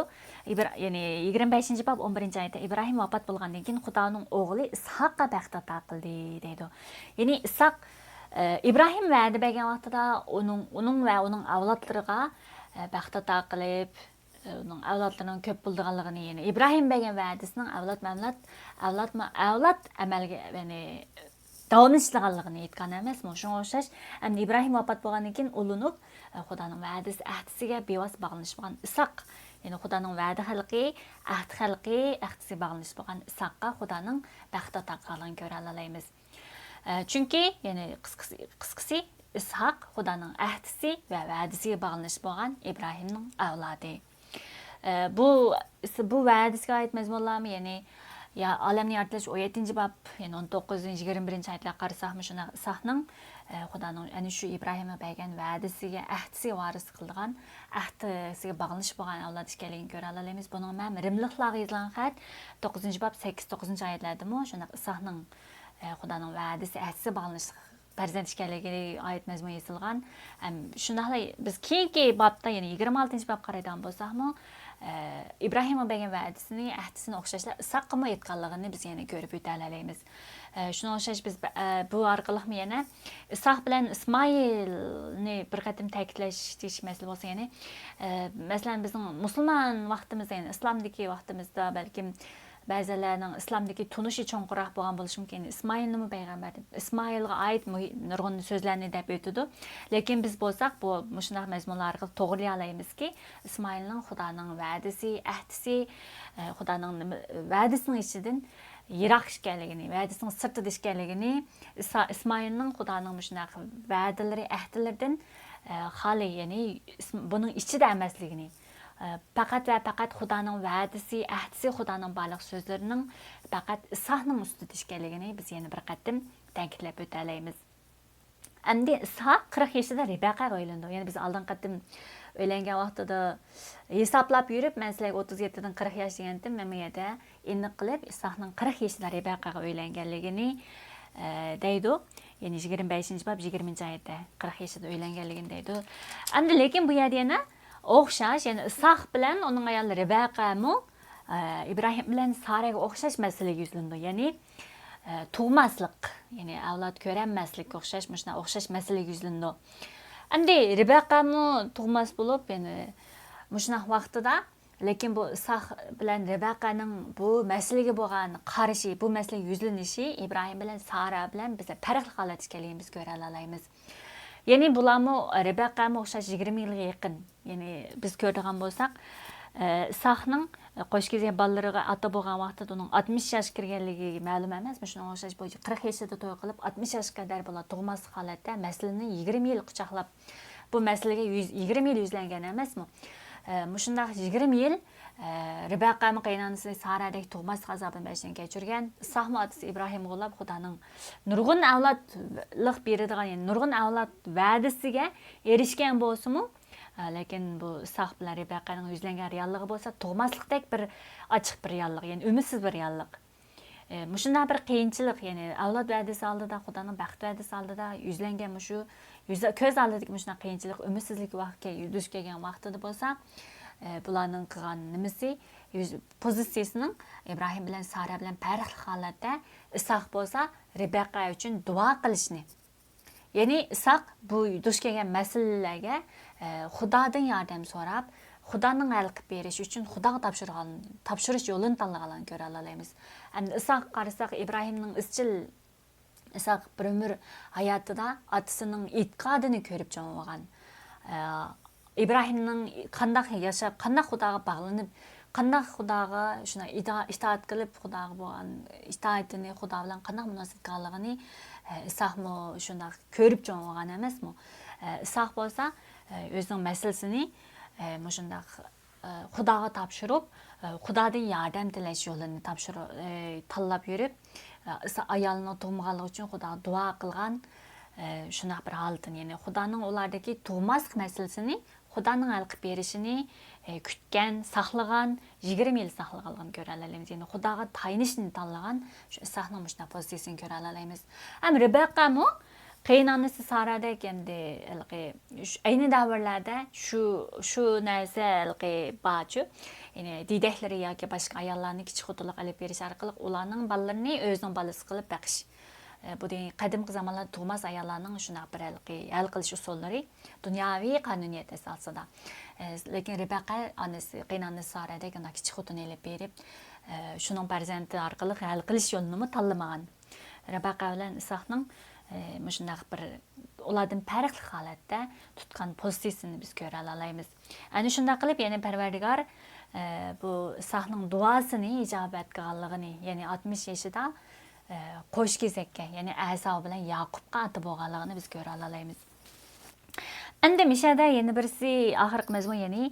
ya'ni 25-bob 11-oyatda İbrahim vafot bo'lgandan keyin Xudoning o'g'li Ishoqqa baxt ato qildi deydi. Ya'ni Ishoq İbrahim va'da bergan vaqtida uning va uning avlodlariga baxt ato qilib, uning avlodlarining ko'p bo'lganligini, ya'ni İbrahim bergan va'dasining avlod amalga, ya'ni davomlashganligini aytgan emasmi? Shunga o'xshash, endi İbrahim vafot bo'lgandan keyin ulinib, Xudoning va'dasi ahdisiga bevos bog'lanishgan Ishoq, ya'ni Xudoning va'da xalqi, ahdisiga bog'lanish bo'lgan Ishoqqa Xudoning baxt ato qilganligini ko'ra olamiz. Chunki, ya'ni qisqasi Ishoq Xudoning ahdisi va va'dasiga bog'lanish bo'lgan İbrahimning avlodi. Bu va'dasiga oid mazmunlarmi, ya'ni ya olamning yaratilishi 17-bob, ya'ni 19-21-oyatlarga qarasaqmi, shuna Ishoqning Xudoning ana shu İbrahimga bergan va'dasiga, ahdisiga varis qilgan, ahdisiga bog'lanish bo'lgan avlod ekanligini ko'ra olamiz. Buning ham Rimliklarga yozilgan xat 9-bob 8-9-oyatlardami shuna Ishoqning Xudoning va'dasi, ahdisiga bog'lanish farzand ekanligiga oid mazmun yozilgan. Shundaqla biz keyingi babda, ya'ni 26-bab qaraydigan bo'lsakmi, İbrahim bergan va'dasini, ahdisini o'xshashlar Isoqqa aytganligini biz yana ko'rib o'talaymiz. Shuna o'xshash biz bu orqali yana Isoq bilan İsmoilni bir qatim ta'kidlash deyish masala bo'lsa, ya'ni masalan bizning musulmon vaqtimizda, ya'ni islomdagi vaqtimizda balkim ba'zilarning islomdagi tunishi cho'nqiroq bo'lgan bo'lishi mumkin. İsmoilni payg'ambar deb, İsmoilga oid nurg'un so'zlarni deb o'tadi. Lekin biz bo'lsak, bu shunday mazmunlar orqali to'g'rilay olamizki, İsmoilning Xudoning va'dasi, ahdisi, Xudoning va'dasining ichidan yiroq ekanligini, va'dasining sirtida ekanligini, İsmoilning Xudoning shunday va'dalari, ahdlaridan xoli, ya'ni buning ichida emasligini, faqat va faqat Xudoning va'dasi, ahdisi, Xudoning barliq so'zlarining faqat Isoqning ustida ekanligini biz yana bir qatim ta'kidlab o'talaymiz. Endi Isoq 40 yoshida Ribaqaga uylandi. Ya'ni biz oldin qatim uylangan vaqtida hisoblab yurib, men sizlarga 37 dan 40 yosh degandim, men bu yerda aniq qilib Isoqning 40 yoshida Ribaqaga uylanganligini deydi. Ya'ni 25-bab 20-oyatda 40 yoshida uylanganligini deydi. Endi lekin bu yerda yana o'xshash, ya'ni Isoq bilan uning ayoli Ribaqamu İbrahim bilan Saraga o'xshash masala yuzlandi. Ya'ni tug'maslik, ya'ni avlod ko'ranmaslik o'xshash masala yuzlandi. Endi Ribaqamu tug'mas bo'lib, ya'ni mushunaq vaqtida, lekin bu Isoq bilan Ribaqaning bu masalaga bo'lgan qarashi, bu masala yuzlanishi İbrahim bilan Sara bilan biz farqli holat ekanligini biz ko'ra olamiz. Ya'ni bularmi Ribaqaga o'xshash 20 yilga yaqin. Ya'ni biz ko'radigan bo'lsak, Isoqning qo'shkizga bolalariga ota bo'lgan vaqtida uning 60 yosh kirganligi ma'lum emas. Shunga o'xshash bu 40 yoshda to'y qilib 60 yoshga qadar bola tug'maslik holatda masalani 20 yil quchoqlab bu masalaga 20 yil yuzlangan emasmi? Shundaq 20 yil Ribaqaning qaynonasi Saradek tug'maslik azobini boshidan kechirgan. Isoqning otasi İbrahim qo'llab Xudoning nurg'un avlodlik beradigan, ya'ni nurg'un avlod va'dasiga erishgan bo'lsa-mu, lekin bu Isoq bilan Ribaqaning yuzlangan realligi bo'lsa, tug'maslikdek bir ochiq bir reallik, ya'ni umidsiz bir reallik. Shunday bir qiyinchilik, ya'ni avlod va'dasi oldida, Xudoning baxt va'dasi oldida yuzlangan shu ko'z oldidagi shunday qiyinchilik, umidsizlik vaqtga duch kelgan vaqtida bo'lsa, bularning qilgan nimasi, pozitsiyasining İbrahim bilan Sara bilan farqli holatda Isoq bo'lsa, Ribaqa uchun duo qilishni, ya'ni Isoq bu duch kelgan masalalarga Xudodan yordam so'rab, Xudoning hal qilib berish uchun Xudoga topshirish yo'lini tanlaganligini ko'ra olamiz. Endi Isoq qarasak, İbrahimning izchil Isoq bir umr hayotida otasining e'tiqodini ko'rib cho'mg'an. İbrahimning qanday yashab, qanday Xudoga bog'lanib, qanday Xudoga shuna itoat qilib, Xudoga bo'lgan itoatini, Xudo bilan qanday munosabat qilganligini Isoqmi shunday ko'rib cho'mg'an emasmi? Isoq bo'lsa, o'zining masalasini shunday Xudoga topshirib, Xudodan yordam tilash yo'lini tanlab yurib, ayolini tug'maganligi uchun Xudoga duo qilgan shunday bir holatni, ya'ni Xudoning ulardagi tug'maslik masalasini Xudoning hal qilib berishini kutgan, saqlagan, 20 yil saqlaganligini ko'ra olamiz. Ya'ni Xudoga tayinishni tanlagan shu Isoqning shunday pozitsiyasini ko'ra olamiz. Ham Ribaqamu qaynonasi Saradek endi ayni davrlarda shu narsa ba'chi, ya'ni didaklari yoki boshqa ayollarni kichik xotinlik olib berish orqali ularning bolalarini o'zining bolasi qilib baqish. Bu qadimgi zamonlarda tug'mas ayollarning shunday bir hal qilish usullari dunyoviy qonuniyat asosida. Lekin Ribaqa qaynonasi Saradek kichik xotin olib berib, shuning farzandi orqali hal qilish yo'lini tanlamagan. Ribaqa bilan Isoqning shunday bir ulardan farqli holatda tutgan pozitsiyasini biz ko'ra olamiz. Ana shunday qilib, ya'ni Parvardigor bu Isoqning duosini ijobat qilganligini, ya'ni 60 yoshida qo'shkizakka, ya'ni Aso bilan Yaqubga ota bo'lganligini biz ko'ra olamiz. Endi mishada yana birisi oxirgi mazmun, ya'ni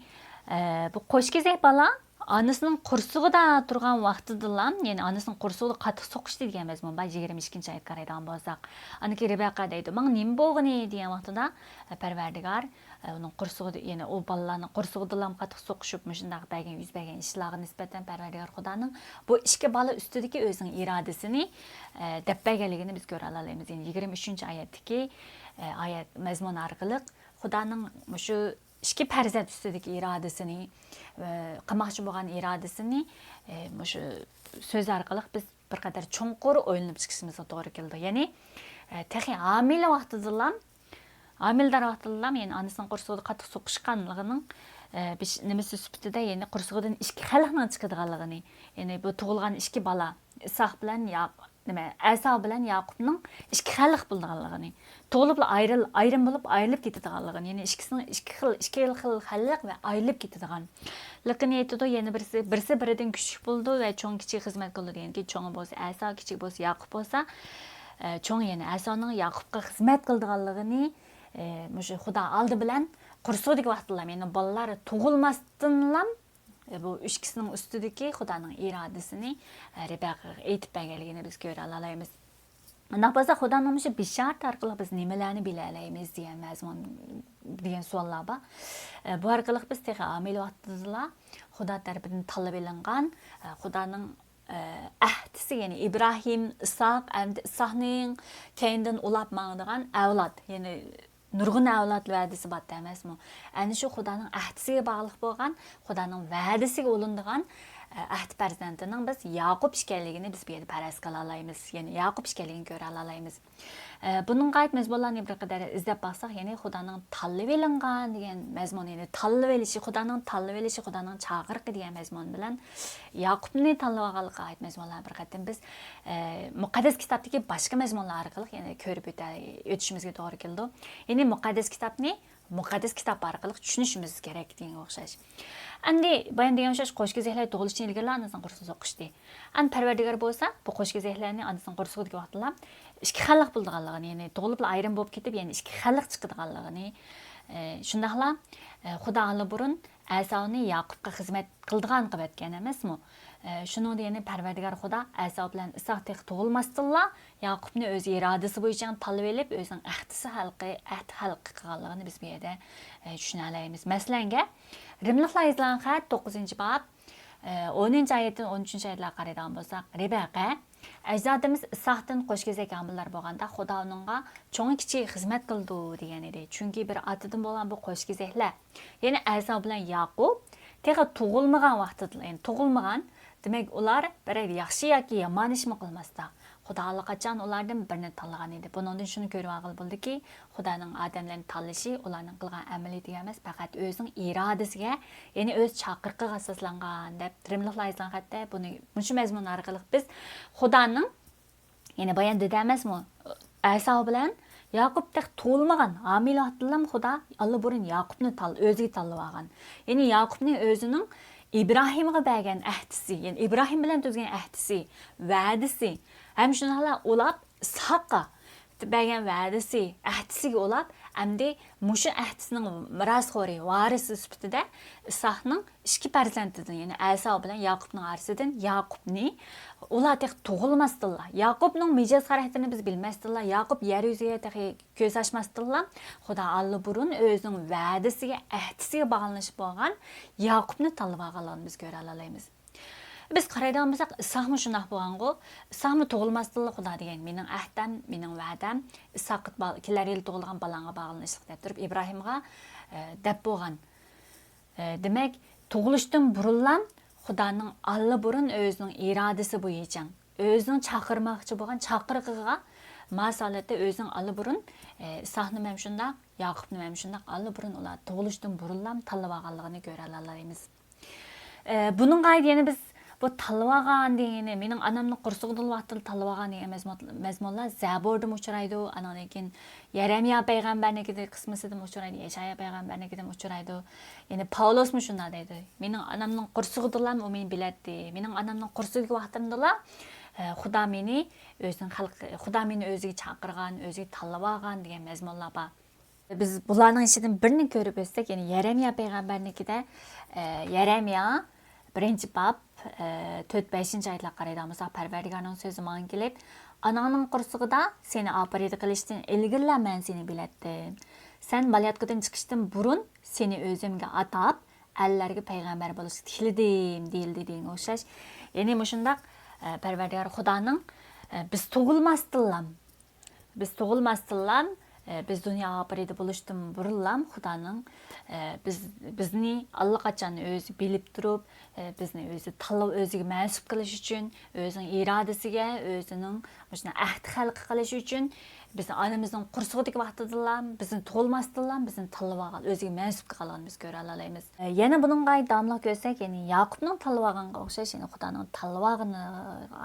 bu qo'shkizak bola anasının qursug'ida turgan vaqtidalam, ya'ni anasının qursug'ida qattiq so'qishdi degan mazmun bor 22-oyatga qaraydigan bo'lsak. Aniki Ribaqa deydi, "Men nima bo'lg'ini?" degan vaqtida Parvardigor Onun qursuğu yani o balalarning qursuğidan qattiq so'qishib shundaq bergan yuz bergan ishlarga nisbatan Parvardigor Xudoning bu ikki bola ustidagi o'zining irodasini deb berganligini biz ko'ra olamiz. Yani 23-oyatdagi oyat mazmun orqali Xudoning shu ikki farzand ustidagi irodasini qilmoqchi bo'lgan irodasini shu so'z orqali biz bir qadar cho'nqur o'ylanib chiqishimizga to'g'ri keldi. Ya'ni texi homila vaqtida Amildar vaqtida yani anasının qursuğida qattiq so'qishganligining nimasi sifatida yani qursuğidan ikki xalqning chiqadiganligini, yani bu tug'ilgan ikki bola İshaq bilan Asa bilan Yaqubning ikki xalq bo'lganligini, tug'ilib ayrim bo'lib ayrilib ketadiganligini, yani ikkisining ikki xil xalq va ayrilib ketadigan. Lekin aytdi, yana birisi biridan kuchli bo'ldi va cho'ng kichik xizmat qildi deganki, cho'ng bo'lsa Asa, kichik bo'lsa Yaqub bo'lsa, cho'ng yani Asaning Yaqubga xizmat qildiganligini Muşu Xudo aldı bilan qursuqdagi vaqtlar meni bolalar tug'ilmasdanlam bu ikkisining ustidagi Xudoning irodasini Rebaqaga aytib berganligini biz ko'ra olamiz. Undaq bo'lsa Xudoning shu bisharat orqali biz nimalarni bila olamiz degan mazmun degan savollar bor. Bu orqali biz texa amil vaqtida Xudo tarafidan tanlab olingan Xudoning ahdisi yani İbrahim, İshaq, endi İshaqning keyindan ulab mangdigan avlod, yani nurg'un avlod va'dasi bor emasmi? Ana shu Xudoning ahdisiga bog'liq bo'lgan, Xudoning va'dasiga olindigan ahd farzandining biz Yaqub ekanligini biz bu yerda faraz qila olamiz. Ya'ni Yaqub ekanligini ko'ra olamiz. Buning qayt mazmunlarni bir qadar izlab baqsaq, ya'ni Xudoning tanlab olingan degan mazmun, ya'ni tanlab olishi, Xudoning chaqiriqi degan mazmun bilan Yaqubni tanlab olganlikqa qayt mazmunlar bir qadar biz muqaddas kitobdagi boshqa mazmunlar orqali ya'ni ko'rib o'tishimizga to'g'ri keldi. Ya'ni muqaddas kitobni muqaddas kitob orqali tushunishimiz kerak degan o'xshash. Endi bayan degan o'xshash qo'shkezaklar tug'ilishdan ilgari anasini qursuq o'qishdi. An Parvardigor bo'lsa, bu qo'shkezaklarni anasini qursuqdagi vaqtlar ikki xalq bo'lganligini, ya'ni tug'ilib ayrim bo'lib ketib, ya'ni ikki xalq chiqadiganligini, shundaqla Xudo burun Asoni Yaqubga xizmat qildigan qilib aytgan emasmi? Shuningdek ya'ni Parvardigor Xudo Asa bilan Ishaq tug'ilmasdilla Yaqubni o'z irodasi bo'yicha tanlab olib, o'zining ahd xalqi qilganligini biz bu yerda tushuna olamiz. Masalan, Rimliklar yozilgan xat 9-bob 10-oyatdan 13-oyatlarga qaraydigan bo'lsak, Rebaqa ajdodimiz Ishaqdan qo'shkezak homillar bo'lganda Xudo uningga cho'ng kichik xizmat qildi degan edi. Chunki bir otadan bo'lgan bu qo'shkezaklar, ya'ni Asa bilan Yaqub texa tug'ilmagan vaqtida, ya'ni tug'ilmagan, demak ular bir yaxshi yoki yomon ishmi qilmasda Xudo allaqachon ulardan birini tanlagan edi. Bundan shuni ko'rib olgan bo'ldiki, Xudoning odamlarni tanlashi ularning qilgan amaliyatiga emas, faqat o'zining irodasiga, ya'ni o'z chaqiriqiga asoslangan deb Rimliklar yozgan xatda buni shu mazmun orqali biz Xudoning, ya'ni bayon dedi emasmi, Asa bilan Yaqubdek tug'ilmagan homilotdan Xudo allaburun Yaqubni o'ziga tanlab olgan. Ya'ni Yaqubning o'zining İbrahim'e bergen ahdisi, yani İbrahim bilen tuzgan ahdisi, va'disi, hem shunaqla ulab İshaqqa bergen va'disi, ahdisiga ulab, hamda mushu ahdisining mirosxo'ri, varisi sifatida İshaqning ikki farzandidan, ya'ni Asa bilan Yaqubning orasidan Yaqubni ular tek tug'ilmasdilla. Yaqubning mijoz xarakterini biz bilmasdilla. Yaqub yer yuziga ko'z ochmasdilla. Xudo allaburun o'zining va'dasiga, ahdisiga bog'lanib bo'lgan Yaqubni tanlab olganligini biz ko'ra olamiz. Biz qaraydigan bo'lsak, Ishaqmi shunday bo'lgan-ku, Ishaqmi tug'ilmasdilla Xudo degan, mening ahdim, mening va'dam Ishaq kelar yil tug'ilgan balanga bog'lanishliq deb turib Ibrohimga deb bo'lgan. Demak, tug'ilishdan burunlam Xudoning allaburun o'zining irodasi bo'yicha, o'zining chaqirmoqchi bo'lgan chaqiriqiga masalatda o'zining allaburun Ishaqni ham shunday, Yaqubni ham shunday allaburun ular tug'ilishdan burunlam tanlab olganligini ko'ra olamiz. Buning qayda yana biz bu tanlab olgan degani, mening onamning qursug'idan vaqtida tanlab olgan degan mazmunlar Zaborda uchraydi, anadan keyin Yeremiya payg'ambarnikida qismisidan uchraydi, Yeshaya payg'ambarnikidan uchraydi. Ya'ni Pavlosmi shunday deydi. Mening onamning qursug'idan u meni biladi. Mening onamning qursug'iga vaqtimda Xudo meni o'zining xalqi, Xudo meni o'ziga chaqirgan, o'ziga tanlab olgan degan mazmunlar bor. Biz bularning ichidan birini ko'rib o'tsak, ya'ni Yeremiya payg'ambarnikida Yeremiya 1-bob 4-5-oyatlarga qaraydigan bo'lsak, Parvardigorning so'zi menga kelib, "Ananing qursug'ida seni operida qilishdan ilgirlar men seni bilatdim. Sen balyatqıdan chiqishdan burun seni o'zimga atab, allarga payg'ambar bo'lishga tikladim, deyildi degan o'xshash. Ya'ni mushundaq Parvardigor Xudoning biz tug'ilmasdilam. Biz dunyoga paydo bo'lishdan burunlam Xudoning bizni allaqachon o'zi bilib turib, bizni o'zi tanlab o'ziga mansub qilish uchun, o'zining irodasiga, o'zining mana ahd xalq qilish uchun bizni onamizning qursog'idagi vaqtidalam, bizni tug'ilmasdilam, bizni tanlab olgan, o'ziga mansub qilgan biz ko'ra olamiz. Yana buningga davomli ko'rsak, ya'ni Yaqubning tanlab olganga o'xshash, ya'ni Xudoning tanlab olgani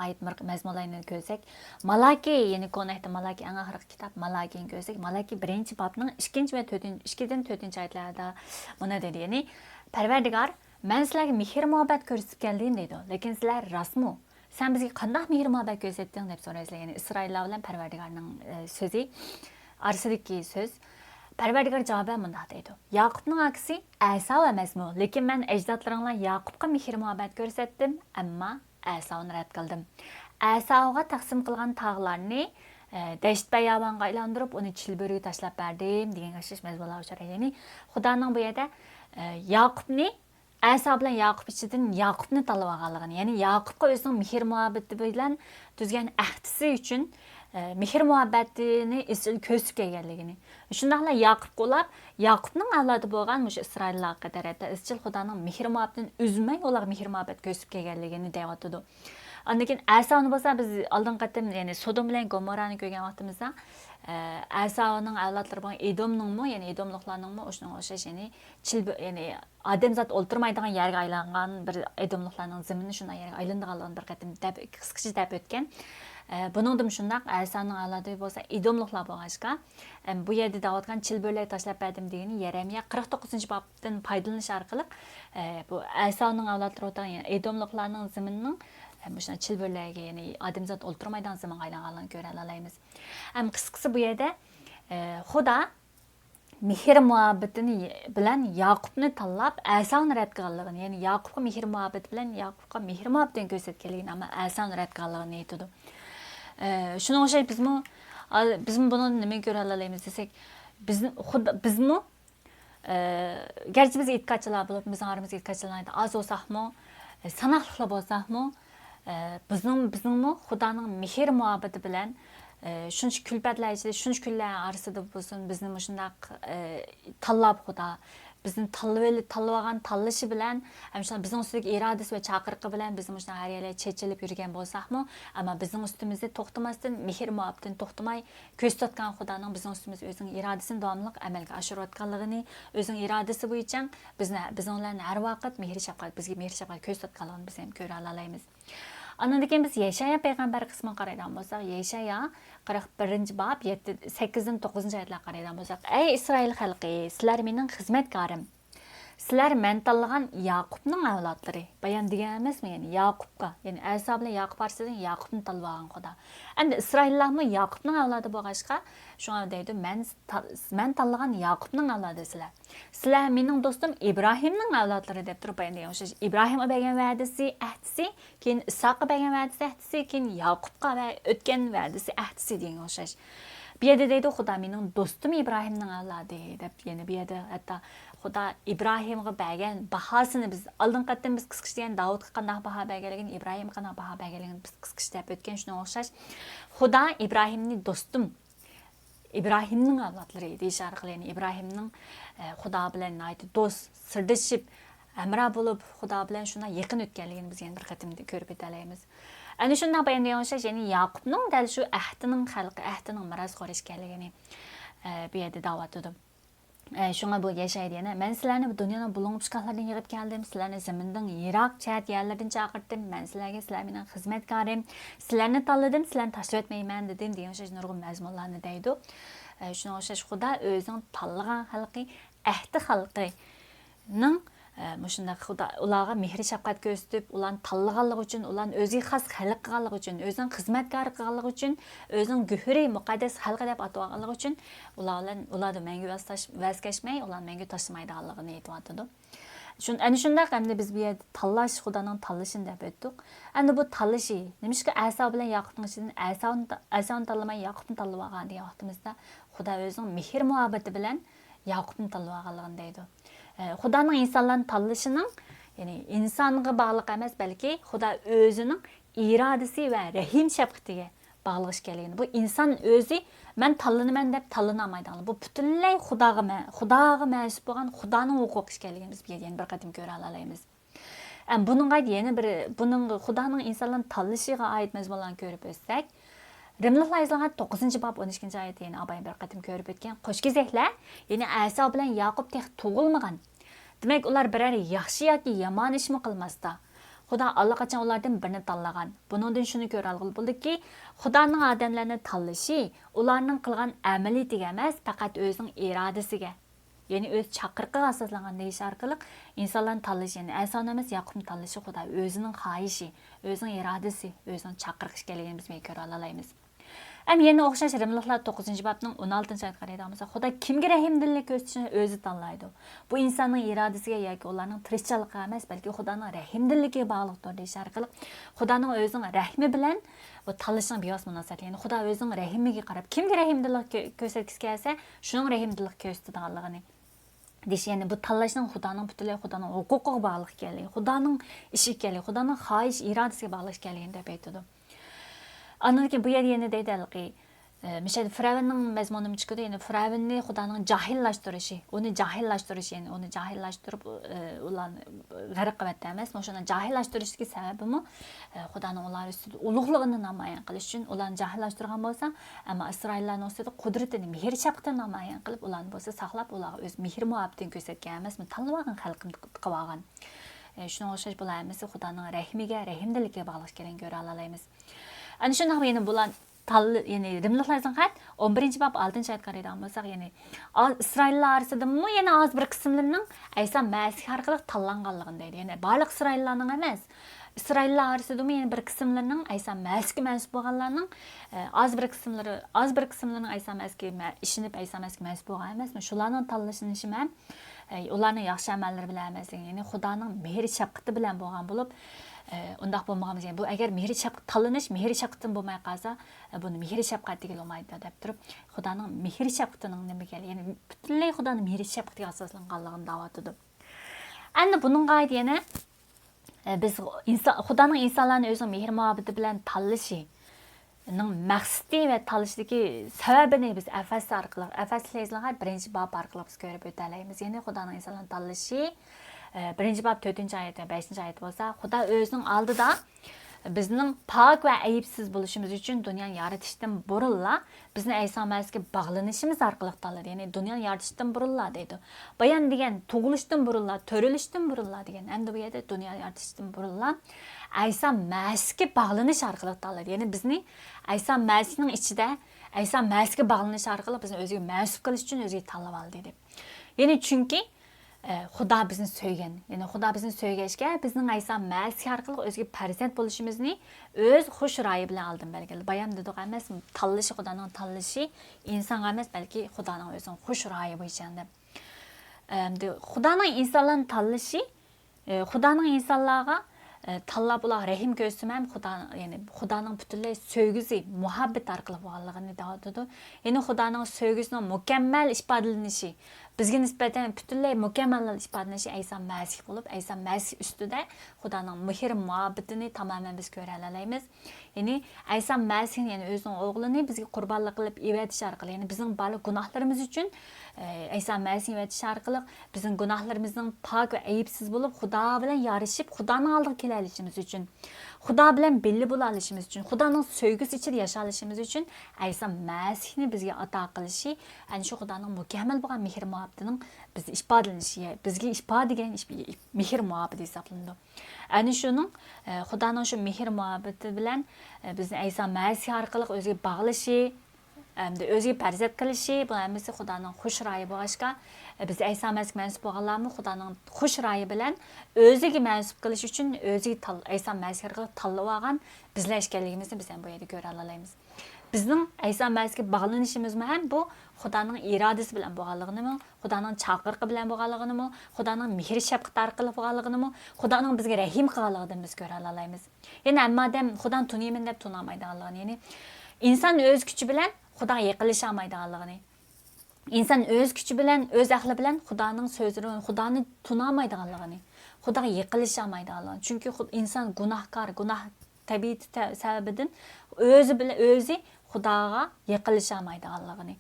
ayet mazmunlarni ko'rsak, Malaki, ya'ni konayda Malaki eng oxirgi kitob Malakini ko'rsak, Malaki 1-bobning 2 va 4-dan 4 oyatlarda buni dedi, ya'ni Parvardigor, men sizlarga mehr muhabbat ko'rsatib keldim deydi, lekin sizlar rasmu sen bizga qanday mehr muhabbat ko'rsatding deb so'raysizlar. Ya'ni Isroillar bilan Parvardigorning so'zi orasidagi so'z. Parvardigor javoban bunday deydi. Yaqubning aksi Asov emasmi, lekin men ajdodlaringlar Yaqubga mehr muhabbat ko'rsatdim, ammo Asovni rad qildim. Asovga taqsim qilgan tog'larni dasht bayabonga aylantirib, uni chilbirga tashlab berdim degan g'ashish mazmunlar uchraydi. Ya'ni Xudoning bu yerda Yaqubni Asa bilan Yaqub ichidan Yaqubni tanlab olganligini, ya'ni Yaqubga o'zining mehr muhabbati bilan tuzgan ahdisi uchun mehr muhabbatini izchil ko'rsatib kelganligini. Shundaqla Yaqubga ular Yaqubning avlodi bo'lgan mush Isroillar qatorida izchil Xudoning mehr muhabbatini uzmay ular mehr muhabbat ko'rsatib kelganligini deyotdi. Ondan keyin Asoni bo'lsa biz oldin qatim, ya'ni Sodom bilan Gomorrani ko'rgan vaqtimizda Asavning avlodlari bo'lgan Edomningmi, ya'ni Edomliqlarningmi o'shunga o'xshash, ya'ni odamzod o'ltirmaydigan yerga aylangan bir Edomliqlarning zimini shunday yerga aylandiganligini bir qatim deb qisqacha deb o'tgan. Buningdan shundaq Asavning avlodi bo'lsa Edomliqlar bo'lg'achqa, bu yerda davotgan chilbirlar tashlab berdim degani Yeremiya 49-bobdan foydalanish orqali bu Asavning avlodlari o'tgan Edomliqlarning ziminining Müşna çilbirlerge yani adamzat olturmaydan zaman aylanganlarını göre alayımız. Qısqası bu yerda Xudo mehr muhabbetini bilan Yaqubni tanlab Asavni rad qilganligini, ya'ni Yaqubga mehr muhabbet bilan Yaqubga mehr muhabbatini ko'rsatganligini, ammo Asavni rad qilganligini aytadi. Shuna o'xshaydi bizmi buni nimaga ko'ra alaymiz desak, bizmi garchi biz e'tiqodchilar bo'lib, bizning aramizda e'tiqodchilar az bo'lsaqmi, sanoqli bo'lsaqmi, bizning Xudoning mehr muhabbati bilan shuncha kulfatlar ichida, shuncha kunlar orasida bo'lsin, bizni shundaq tanlab Xudo bizni tanlab olgan tanlashi bilan, shunday bizning ustidagi irodasi va chaqiriqi bilan bizni shunday har yerga chechilib yurgan bo'lsaqmi, ammo bizning ustimizda to'xtamasdan mehr muhabbatini to'xtamay ko'rsatgan Xudoning bizning ustimizda o'zining irodasini davomli amalga oshirayotganligini, o'zining irodasi bo'yicha bizlarni har vaqt bizga mehr shafqat ko'rsatganligini biz ham ko'ra olamiz. Ondan keyin biz Yeshaya payg'ambar qismini qaraydigan bo'lsak, Yeshaya 41-bob 8-dan 9-oyatlarga qaraydigan bo'lsak, ey Isroil xalqi, sizlar mening xizmatkorim. Sizlar men tanlagan Yaqubning avlodlari. Bayon degan emasmi, ya'ni Yaqubga, ya'ni Asa bilan Yaqub orasidan Yaqubni tanlab olgan Xudo. Endi Isroillarmi Yaqubning avlodi bo'lg'achqa, shunga deydi, men tanlagan Yaqubning avlodi sizlar. Sizlar mening do'stim Ibrohimning avlodlari deb turib bayon degan o'xshash. Ibrohimga bergan va'dasi, ahdisi, keyin Isoqqa bergan va'dasi, ahdisi, keyin Yaqubga va o'tgan va'dasi, ahdisi degan o'xshash. Bu yerda deydi Xudo mening do'stim Ibrohimning avlodi deb, ya'ni bu yerda hatto Xudo Ibrohimga bergan bahosini biz oldin qatdan biz qisqish degan Davudga qanday baho berganligini, Ibrohimga qanday baho berganligini biz qisqish deb o'tgan shunga o'xshash. Xudo Ibrohimni do'stim, Ibrohimning avlodlari deyish orqali, ya'ni Ibrohimning Xudo bilan do'st, sirdashib, hamroh bo'lib, Xudo bilan shunday yaqin o'tganligini biz yana bir qatim ko'rib o'tamiz. Ana shunday bayon degan o'xshash, ya'ni Yaqubning dal shu ahdining xalqi, ahdining merosxo'ri ekanligini bu yerda da'vat etdi. Shunga bu yashaydi yana. Men sizlarni bu dunyoning bulunib chiqqanlardan yig'ib keldim. Sizlarni zamindan yiroq chat yerlardan chaqirdim. Men sizlarga sizlar mening xizmatkorim. Sizlarni tanladim, sizlarni tashlab etmayman dedim degan o'sha nurg'un mazmunlarni deydi. Shunga o'xshash Xudo o'zining tanlagan xalqi, ahdi xalqining mushunda Xudo ularga mehr shafqat ko'rsatib, ularni tanlaganligi uchun, ularni o'ziga xos xalq qilganligi uchun, o'zining xizmatkor qilganligi uchun, o'zining guhri muqaddas xalqi deb atolganligi uchun ularni menga vazkashmay, ularni menga tashlamaydiganligini aytib. Ana shunda hamda biz bu yerda tanlash Xudoning tanlashini deb o'tdik. Endi bu tanlashi nimishki Asa bilan Yaqubning ichidan Asani tanlamay Yaqubni tanlab olgan degan vaqtimizda Xudo o'zining mehr muhabbati bilan Yaqubni tanlab olganligini deydi. Xudoning insonlarni tanlashining, ya'ni insonga bog'liq emas, balki Xudo o'zining irodasi va rahim shafqatiga bog'liq ekanligini. Bu inson o'zi men tanlanaman deb tanlanamaydi. Bu butunlay Xudoga mas'ul bo'lgan Xudoning huquqi ekanligini biz yana bir qatim ko'ra olamiz. Buningga yana bir Xudoning insonlarni tanlashiga oid mazmunlarni ko'rib o'tsak, Rimliklar yazılgan 9. bab 12. ayeti yine abayın bir qatim ko'rib o'tgan qo'shgizaklar, ya'ni Aso bilan Yaqub tex tug'ilmagan. Demak, ular biror yaxshi yoki yomon ishmi qilmasda. Xudo allaqachon ulardan birini tanlagan. Buningdan shuni ko'ra olg'il bo'ldiki, Xudoning odamlarni tanlashi ularning qilgan amaliyatiga emas, faqat o'zining irodasiga, ya'ni o'z chaqiriqiga asoslangan deyish orqali insonlarni tanlashi, ya'ni Aso emas, Yaqubni tanlashi Xudo o'zining xohishi, o'zining irodasi, o'zining chaqiriqi ekanligini biz ko'ra olamiz. Yeni o'xshash Rimliklar 9. babning 16. oyatiga qaraydigan bo'lsak, Xudo kimga rahimdillik ko'rsatishini o'zi tanlaydi. Bu insonning irodasiga yoki ularning tirishchiligiga emas, balki Xudoning rahimdilligiga bog'liqdir deyish orqali Xudoning o'zining rahmi bilan bu tanlashning biyos munosabati. Ya'ni Xudo o'zining rahimiga qarab, kimga rahimdillik ko'rsatgisi kelsa, shuning rahimdillik ko'rsatadiganligini deyish, ya'ni bu tanlashning Xudoning butunlay Xudoning huquqiga bog'liq ekanligi, Xudoning ishi ekanligi, Xudoning xohish irodasiga bog'liq ekanligini deb aytadi. Anladın bu yer yeni deydiği, mesela Firavun'un mezmunum çıkıyordu, yani Firavun'u Xudoning cahillaştırışı, onu cahillaştırışı, yani onu cahillaştırıp ulan g'arq qilib emas, shuni cahillaştırışki sebebi mi? Xudoning ular ustida ulug'lig'ini namoyon qilish uchun ularni jahillashtirgan bo'lsa, ammo Isroillarning ustida qudratini, mehr shafqatini namoyon qilib, ularni bo'lsa saqlab, ularga o'z mehr muhabbatini ko'rsatgan emasmi, tanlab olgan xalqini qilib olgan. Shunga o'xshash bularimiz Xudoning rahmiga, rahimdiligiga bog'liq ekanligini ko'ra olamiz. Ana shunday yana bular ya'ni Rimliklar yazgan 11. bab 6. oyatga qaraydigan bo'lsak, ya'ni Isroillar orasidami yana oz bir qismlarining Ayso Masih orqali tanlanganligini deydi. Ya'ni barliq Isroillarning emas, Isroillar orasidami yana bir qismlarining Ayso Masihga mansub bo'lganlarning oz bir qismlarining Ayso Masihga ishinib Ayso Masihga mansub bo'lgan emasmi? Shularning tanlashinishi ham ularning yaxshi amallari bilan emas, ya'ni Xudoning mehr shafqati bilan bo'lgan bo'lib, undaq bo'lmaganmiz. Yani bu agar mehr shafqat tanlanish mehr shafqatdan bo'lmay qolsa, buni mehr shafqat degan olmaydi deb turib, Xudoning mehr shafqatining nima ekanligi, ya'ni butunlay Xudoning mehr shafqatiga asoslanganligini da'vatidi. Endi buningga oid yana biz Xudoning insonlarni o'zining mehr muhabbati bilan tanlashi maqsadi va tanlashdagi sababini biz Afaslar yozilgan 1. bab orqali biz ko'rib o'tamiz. Ya'ni Xudoning insonlarni tanlashi 1. bab 4. ayet ve 5. ayet bo'lsa, Xudo o'zining oldida bizning pok va ayibsiz bo'lishimiz uchun dunyoni yaratishdan burunla bizni Ayso Masihga bog'lanishimiz orqali tanladi. Ya'ni dunyoni yaratishdan burunla deydi. Bayon degan tug'ilishdan burunla, to'rilishdan burunla degan. Endi bu yerda dunyoni yaratishdan burunla Ayso Masihga bog'lanish orqali tanladi. Ya'ni bizni Ayso Masihning ichida Ayso Masihga bog'lanish orqali bizni o'ziga mansub qilish uchun o'ziga tanlab oldi dedi. Ya'ni chunki Xudo bizni so'ygan. Ya'ni Xudo bizni so'ygachga bizning Ayso Masih orqali o'ziga farzand bo'lishimizni o'z xush ro'yi bilan oldin belgiladi. Bayon dedik emasmi? Tanlashi Xudoning tanlashi insonga emas, balki Xudoning o'zining xush ro'yi bo'yicha deb. Xudoning insonlarni tanlashi, Xudoning insonlarga tanlab ular rahim ko'rsatsa ham Xudoning butunlay sevgisi, muhabbat orqali bo'lganligini da'vatidi. Ya'ni Xudoning sevgisining mukammal ifodalanishi, bizga nisbatan butunlay mukammal ifodalanishi Ayso Masih bo'lib, Ayso Masih ustida Xudoning mehr muhabbatini tamoman biz ko'ra olamiz. Ya'ni Ayso Masih, ya'ni o'zining o'g'lini bizga qurbonlik qilib evatish orqali, ya'ni bizning barliq gunohlarimiz uchun Ayso Masih evatish orqali bizning gunohlarimizning pok va ayibsiz bo'lib, Xudo bilan yarashib, Xudoning oldiga kela olishimiz uchun, Xudo bilan belli bo'la olishimiz uchun, Xudoning sevgisi ichida yasha olishimiz uchun Ayso Masihni bizga ato qilishi, ana shu Xudoning mukammal bo'lgan mehr muhabbatining bizga ifodalanishi, bizga ifodagan mehr muhabbati hisoblanadi. Ana shuning Xudoning shu mehr muhabbati bilan bizni Ayso Masih orqali o'ziga bog'lashi, o'ziga farzand qilishi, bu hammasi Xudoning xush ro'yi bo'lg'achqa, biz Ayso Masih mansub bo'lganlarni Xudoning xush ro'yi bilan o'ziga mansub qilish uchun o'ziga Ayso Masih orqali tanlab olgan bizlar ekanligimizni biz ham bu yerda ko'ra olamiz. Bizning Ayso Masihga bog'lanishimiz ham bu Xudoning irodasi bilan bo'lganligini, Xudoning chaqiriqi bilan bo'lganligini, Xudoning mehr shafqati orqali bo'lganligini, Xudoning bizga rahim qilganligidan biz ko'ra olamiz. Ya'ni hamma odam Xudoni tunayman deb tunamaydiganligini, ya'ni inson o'z kuchi bilan Xudoga yaqinlasha olmaydiganligini. İnsan öz küçü bilen, öz aklı bilen Xudanın sözlerini, Xudanı tunamaydiganligini, Xudaga yiqilishamaydiganligini. Çünkü insan günahkar, günah tabiati sebebinden özü Xudaga yiqilishamaydiganligini.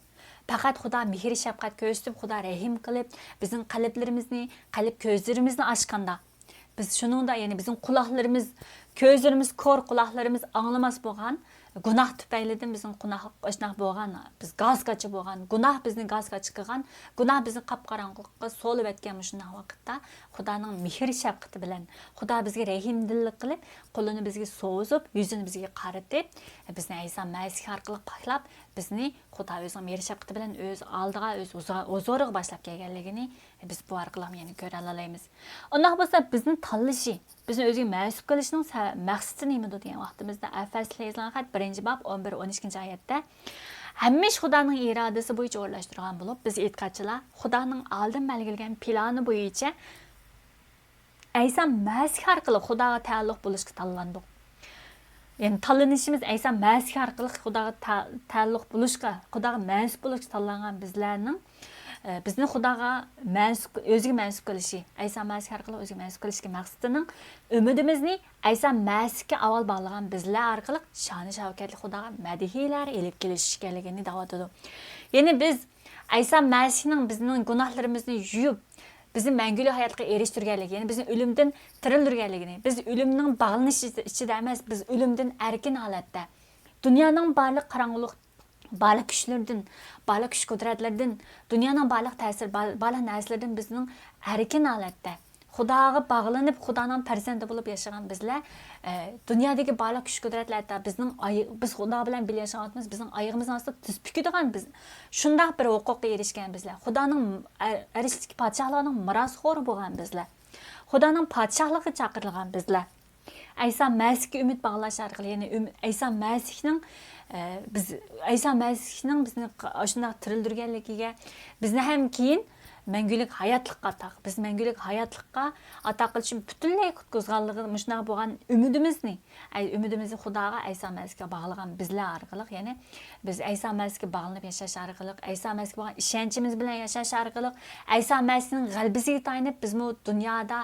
Faqat Xuda mehr shafqat ko'rsatib, Xuda rahim qilib, bizning qalblarimizni, qalb ko'zlarimizni ochganda, biz shuningda, ya'ni bizning quloqlarimiz, ko'zlarimiz ko'r, quloqlarimiz anglamas bo'lgan günah tüpeylidən bizim günah bo'lgan, biz gazgaçı bo'lgan, günah bizni gazgaçı qilgan, günah bizni qapqaranlıqqa solib etgan shunday vaqtda Xudoning mehr shafqati bilan Xudo bizga rahimdillik qilib, qo'lini bizga so'zib, yuzini bizga qaratib, bizni Isa Masih orqali paklab, bizni Xudo o'zining mehr shafqati bilan o'z oldiga, o'z huzuriga boshlab kelganligini biz bu orqali yana ko'ra olamiz. Undaq bo'lsa bizni tanlashi, bizni o'ziga mas'ul qilishning maqsadi nimada degan vaqtimizda Efesli yozilgan xat 1-bab 11-12 oyatda hamma ish Xudoning irodasi bo'yicha o'rlashtirilgan bo'lib, biz e'tiqodchilar Xudoning oldin belgilagan plani bo'yicha Isa Masih orqali Xudoga taalluq bo'lishga tanlandik. Yani tanlanishimiz Isa Masih orqali Xudoga taalluq bo'lishga, Xudoga mas'ul bo'lishga tanlangan bizlarning bizni Xudoga o'ziga mas'ul qilishi, Isa Masih orqali o'ziga mas'ul qilishga maqsadining umidimizni Isa Masihga avval bog'lagan bizlar orqali sha'ni shavkatli Xudoga madhiyalar elib kelish ekanligini da'vatadi. Ya'ni biz Isa Masihning bizning gunohlarimizni yuyib, bizni mangulik hayotga erishtirganligi, ya'ni bizni o'limdan tirildirganligini, biz o'limning bog'lanishi ichida emas, biz o'limdan erkin holatda, dunyoning barliq qorong'ulik, barliq kuchlardan, barliq kuch qudratlardan, dunyoning barliq ta'sir, barliq narsalardan bizning erkin holatda Xudoga bog'lanib, Xudoning farzandi bo'lib yashagan bizlar, dunyodagi barliq kuch qudratlarda biz Xudo bilan birga yashayapmiz, bizning oyog'imizning ostida tuz pukadigan biz shunday bir huquqqa erishgan bizlar. Xudoning arishlik podshohligining mirosxo'ri bo'lgan bizlar. Xudoning podshohligiga chaqirilgan bizlar. Isa Masihga umid bog'lash orqali, ya'ni Isa Masihning bizni shunday tirildirganligiga bizni ham keyin mangulik hayotlikqa ataq. Biz mangulik hayotlikqa ataq qilishim butunlay qutqizganligi shunday bo'lgan umidimizni Xudoga Isa Masihga bog'lagan bizlar orqali, ya'ni biz Isa Masihga bog'lanib yashash orqali, Isa Masihga bo'lgan ishonchimiz bilan yashash orqali, Isa Masihning g'albisiga tayanib biz bu dunyoda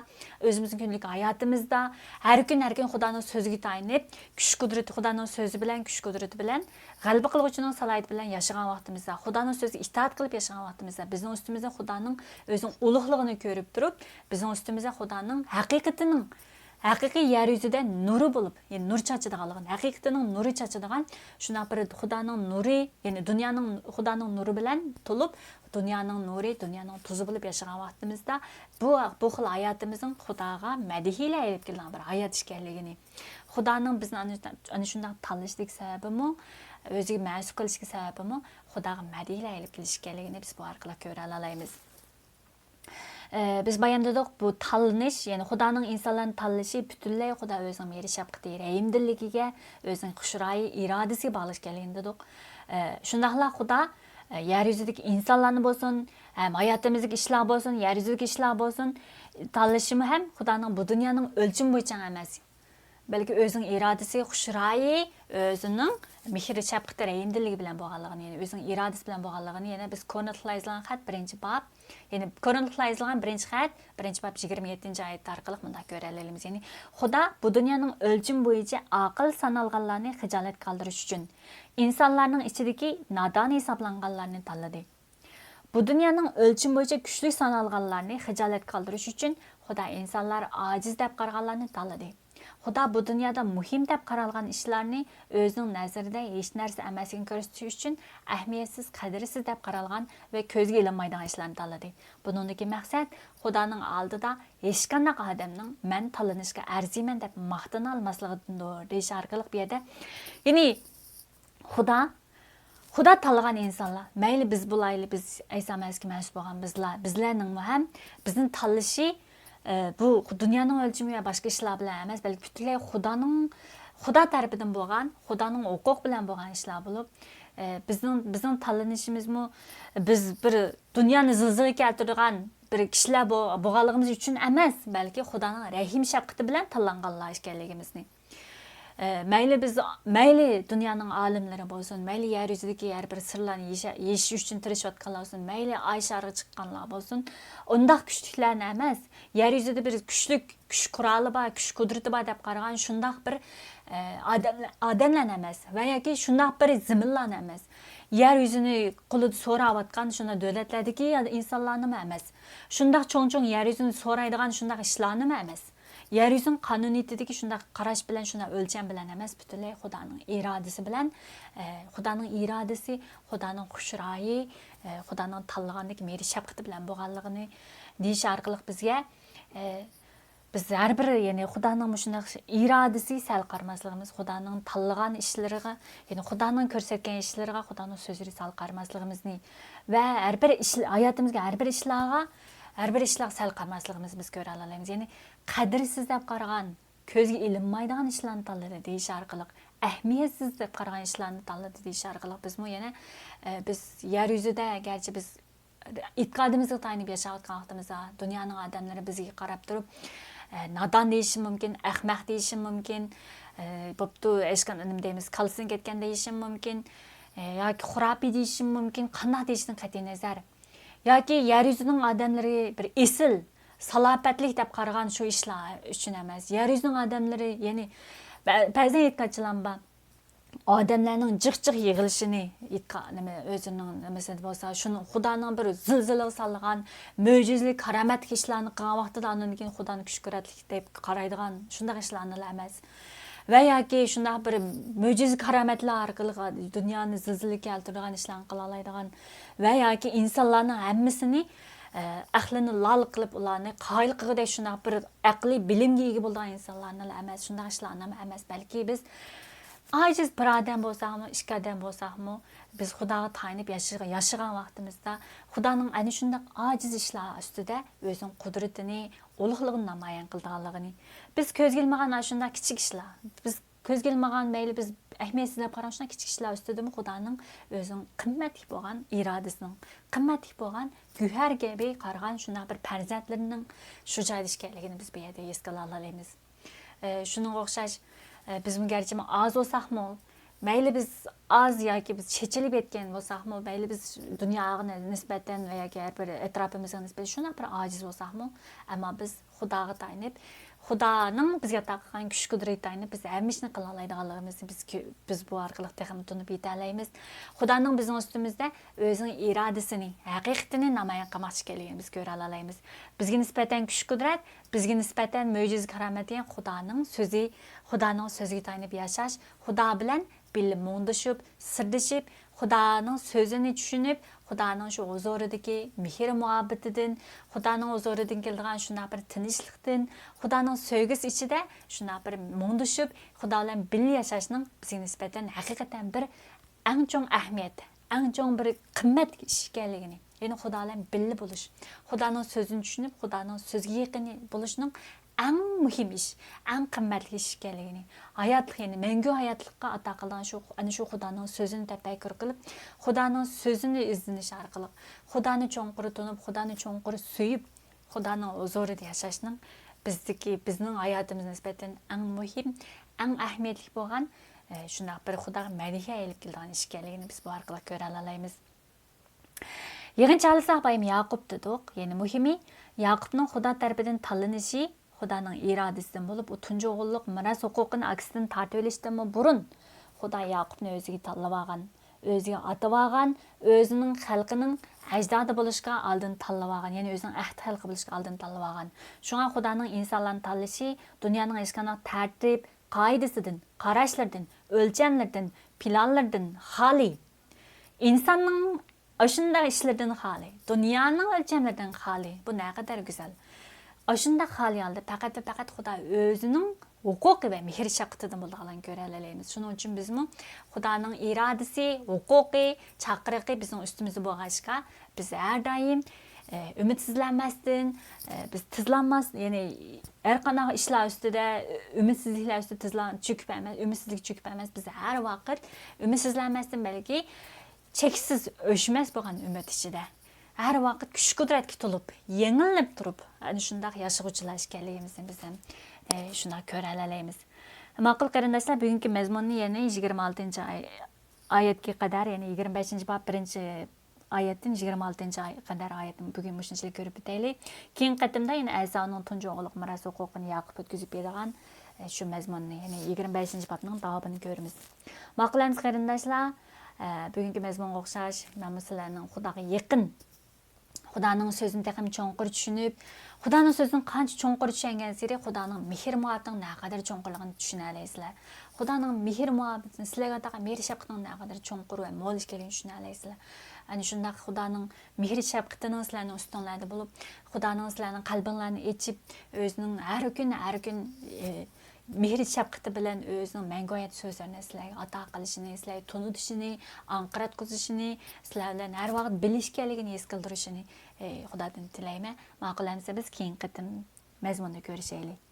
o'zimizning kunlik hayotimizda har kun Xudoning so'ziga tayanib, kuch qudrati Xudoning so'zi bilan, kuch qudrati bilan g'alba qiluvchining salohiyati bilan yashagan vaqtimizda, Xudoning so'ziga itoat qilib yashagan vaqtimizda bizning ustimizda Xudoning o'zining ulug'ligini ko'rib turib, bizning ustimizda Xudoning haqiqiy yer yuzida nuri bo'lib, ya'ni nur chachadiganligini, haqiqatining nuri chachadigan shuna bir Xudoning nuri, ya'ni Xudoning nuri bilan to'lib, dunyoning nuri, dunyoning tuzi bo'lib yashagan vaqtimizda bu xil hayotimizning Xudoga madhiyalar elib kelgan bir hayot ekanligini, Xudoning bizni ana shunday tanlashlik sababimi, o'ziga mas'ul qilishga sababimi Xudoga madhiyalar elib kelish ekanligini biz bu orqali ko'ra olamiz. Biz bayandadik bu tanlanish, ya'ni Xudoning insonlarni tanlashi butunlay Xudo o'zining mehr shafqati, rahimdilligiga, o'zining xushro'yi irodasiga bog'liq ekanligini dedik. Shundaqla Xudo yer yuzidagi insonlarni bo'lsin, ham hayotimizdagi ishlar bo'lsin, yer yuzidagi ishlar bo'lsin, tanlashimi ham Xudoning bu dunyoning o'lchami bo'yicha emas. Belki o'zining irodasi, xushro'yi, o'zining mehr shafqati, rahimdilligi bilan bo'lganligini, ya'ni o'zining irodasi bilan bo'lganligini yana biz Korinthlar yozilgan xat 1-bab, ya'ni Korinthlar yozilgan 1-xat 1-bab 27-oyat orqali bunda ko'ra olamiz. Ya'ni Xudo bu dunyoning o'lchami bo'yicha aql sanalganlarni xijolat qoldirish uchun insonlarning ichidagi nodon hisoblanganlarni tanladi. Bu dunyoning o'lchami bo'yicha kuchli sanalganlarni xijolat qoldirish uchun Xudo insonlar ojiz deb qaraganlarni tanladi. Xudo bu dunyoda muhim deb qaralgan ishlarni o'zining nazarida hech narsa emasligini ko'rsatish uchun ahamiyatsiz, qadrsiz deb qaralgan va ko'zga ilinmaydigan ishlarni tanladi. Buningdagi maqsad Xudoning oldida hech qanday odamning men tanlanishga arziyman deb maqtana olmasligidir deyish orqali bu yerda, ya'ni Xudo tanlagan insonlar, mayli biz bo'laylik, biz Isa Masihga mas'ul bo'lgan bizlarning ham bizni tanlashi bu dunyoning o'lchami va boshqa ishlar bilan emas, balki butunlay Xudo tarafidan bo'lgan, Xudoning huquq bilan bo'lgan ishlar bo'lib, bizning tanlanishimizmi biz bir dunyoni zilzilaga keltirgan bir kishilar bo'lganligimiz uchun emas, balki Xudoning rahim shafqati bilan tanlanganlar ekanligimizni. mayli dunyoning olimlari bo'lsin, mayli yer yuzidagi har bir sirlarni yeyish uchun tirishayotganlar bo'lsin, mayli oy shariga chiqqanlar bo'lsin, undaq kuchliklarni emas, yer yuzida bir kuch quroli bor, kuch qudrati bor deb qaragan shundaq bir odamlar emas va yoki shundaq bir ziminlar emas. Yer yuzini qo'lida so'rayotgan shunda davlatlardagi insonlarni emas. Shundaq cho'ng-cho'ng yer yuzini so'raydigan shundaq ishlarni emas. Yer yüzün qanuniyatidagi shunday qarash bilan, shunday o'lcham bilan emas, butunlay Xudoning irodasi bilan, Xudoning irodasi, Xudoning xushroyi, Xudoning tanlagandagi mehri shafqati bilan bo'lganligini deyish orqali bizga biz har bir, ya'ni Xudoning shunday irodasi sal qarmasligimiz, Xudoning tanlagan ishlariga, ya'ni Xudoning ko'rsatgan ishlariga, Xudoning so'zlariga sal qarmasligimizni va har bir hayotimizga har bir ishlarga har bir ishlar sal qarmasligimiz biz ko'ra olamiz. Ya'ni qadrsiz deb qaragan, ko'zga ilinmaydigan ishlarni tanladi deyish orqali, ahamiyatsiz deb qaragan ishlarni tanladi deyish orqali bizmi yana biz yer yuzida, garchi biz e'tiqodimizga tayanib yashayotgan vaqtimizda dunyoning odamlari bizga qarab turib nadon deyishi mumkin, ahmaq deyishi mumkin, bo'pti eshkan nima deymiz, qalsin ketgan deyishi mumkin, yoki xurafiy deyishi mumkin, qanday deyishdan qat'iy nazar yoki yer yuzining odamlari bir esil salobatlik deb qaragan shu ishlar uchun emas. Yer yuzining odamlari, ya'ni ba'zan aytganchilar bor, odamlarning jiq-jiq yig'ilishini nima o'zining nimasida bo'lsa, shuni Xudoning bir zilzila solgan, mo'jizali karomatli ishlarni qilgan vaqtida undan keyin Xudoning kuch qudratli deb qaraydigan shunday ishlarni emas. Va yoki shunday bir mo'jiza karomatlar orqali dunyoni zilzila keltiradigan ishlarni qila oladigan va yoki insonlarning hammasini aqlini lol qilib ularni qoyil qilgudek shunday bir aqliy bilimga ega bo'lgan insonlarni emas, shunday ishlarni emas, balki biz aciz bir odam bo'lsaqmi, ikki odam bo'lsaqmi, biz Xudoga tayanib yashagan vaqtimizda Xudoning ana shunday aciz ishlar ustida o'zining qudratini, ulug'lig'ini namoyon qilganligini, biz ko'zga ilmagan shunday kichik ishlar, biz ko'zga ilmagan mayli biz ahamiyatsiz deb qaragan shunday kichik ishlar ustida Xudoning o'zining qimmatli bo'lgan irodasining, qimmatli bo'lgan guhar kabi qaragan shunday bir farzandlarining shu joyda ekanligini biz bu yerda esga olamiz. Shunga o'xshash biz garchi oz bo'lsaqmi, mayli biz oz yoki biz chechilib etgan bo'lsaqmi, mayli biz dunyoga nisbatan va yoki har bir atrofimizga nisbatan shunday bir ojiz bo'lsaqmi, ammo biz Xudoga tayanib, Xudoning bizga taqgan kuch qudratini biz hamma ishni qila oladiganligimizni biz bu orqali texnik tunib yeta olamiz. Xudoning bizning ustimizda o'zining irodasini, haqiqatini namoyon qilmoqchi ekanligini biz ko'ra olamiz. Bizga nisbatan kuch qudrat, bizga nisbatan mo'jiza karomat degan Xudoning so'ziga tayanib yashash, Xudo bilan birga mo'ndashib, sirdashib, Xudoning so'zini tushunib, Xudoning shu huzuridagi mehr muhabbatidan, Xudoning huzuridan kelgan shunday bir tinchlikdan, Xudoning sevgisi ichida shunday bir mo'ndashib, Xudo bilan birga yashashning bizga nisbatan haqiqatan bir eng chong ahamiyat, eng chong bir qimmat ish ekanligini, ya'ni Xudo bilan birga bo'lish, Xudoning so'zini tushunib, Xudoning so'ziga yaqin bo'lishning eng muhim ish, eng qimmatli ish ekanligini, hayotlik, ya'ni mangu hayotlikqa ato qilgan ana shu Xudoning so'zini tafakkur qilib, Xudoning so'zini izlanish orqali, Xudoni cho'nqur tunib, Xudoni cho'nqur suyib, Xudoning huzurida yashashning bizning hayotimizga nisbatan eng muhim, eng ahamiyatli bo'lgan shunday bir Xudoga madhiya elib kelgan ish ekanligini biz bu orqali ko'ra olamiz. Yig'incha olsak bayim Yaqub dedik, ya'ni muhimi Yaqubning Xudo tarafidan tanlanishi Xudoning irodasidan bo'lib, u tunji o'g'illik miras huquqini aksidan tortib olishdan burun Xudo Yaqubni o'ziga tanlab olgan, o'ziga atab olgan, o'zining xalqining ajdodi bo'lishga oldin tanlab olgan, ya'ni o'zining ahd xalqi bo'lishga oldin tanlab olgan. Shunga Xudoning insonlarni tanlashi dunyoning hech qanday tartib, qoidasidan, qarashlardan, o'lchamlardan, planlardan xoli. İnsanning ashunday ishlardan xoli, dunyoning o'lchamlaridan xoli. Bu naqadar go'zal. Ashunday xoli oldi faqat Xudo o'zining huquqi va mehr shafqatidan bo'lganligini ko'ra olamiz. Shuning uchun bizmi Xudoning irodasi, huquqi, chaqiriqi bizning ustimizda bo'lg'achqa, biz har doim ümidsizlanmasdan, biz tizlanmas, ya'ni har qanday ishlar ustida, ümidsizliklar ustida ümidsizlik cho'kib emas, biz har vaqt ümidsizlanmasdan, balki cheksiz o'chmas bo'lgan umid ichida har vaqt kuch qudratga to'lib, yengilib turib, ana shunday yashag'uvchilar ekanligimizni biz ham shunday ko'ra olamiz. Ma'qul qarindoshlar, bugungi mazmunni yana 26 oyatga qadar, ya'ni 25 bob 1-oyatdan 26 qadar oyatni bugun mushunchalik ko'rib o'taylik. Keyin qatimda yana Aysoning tunji o'g'illik miros huquqini yoqib o'tkazib bergan shu mazmunni, ya'ni 25 bobning davomini ko'ramiz. Ma'qullarimiz qarindoshlar, bugungi mazmunga o'xshash, men sizlarning Xudoga yaqin, Xudoning so'zini texim cho'nqur tushunib, Xudoning so'zini qancha cho'nqur tushungan sari Xudoning mehr-muhabbatini naqadar cho'nqurligini tushuna olasizlar. Xudoning mehr-muhabbatini sizlarga taqa mehr-shafqatini naqadar cho'nqur va mo'l ekanligini tushuna olasizlar. Ana shunda Xudoning mehr-shafqatining sizlarning ustunlarda bo'lib, Xudoning sizlarning qalbinglarni echib, o'zining har kun mehr-shafqati bilan o'zining mangoyat so'zlarini sizlarga ato qilishini, sizlarga tunutishini, anqiratqizishini, sizlar bilan har vaqt bilishganligini his qildirishini Xudodan tilayman. Ma'qullansa biz keyin qatim mazmunda ko'rishaylik.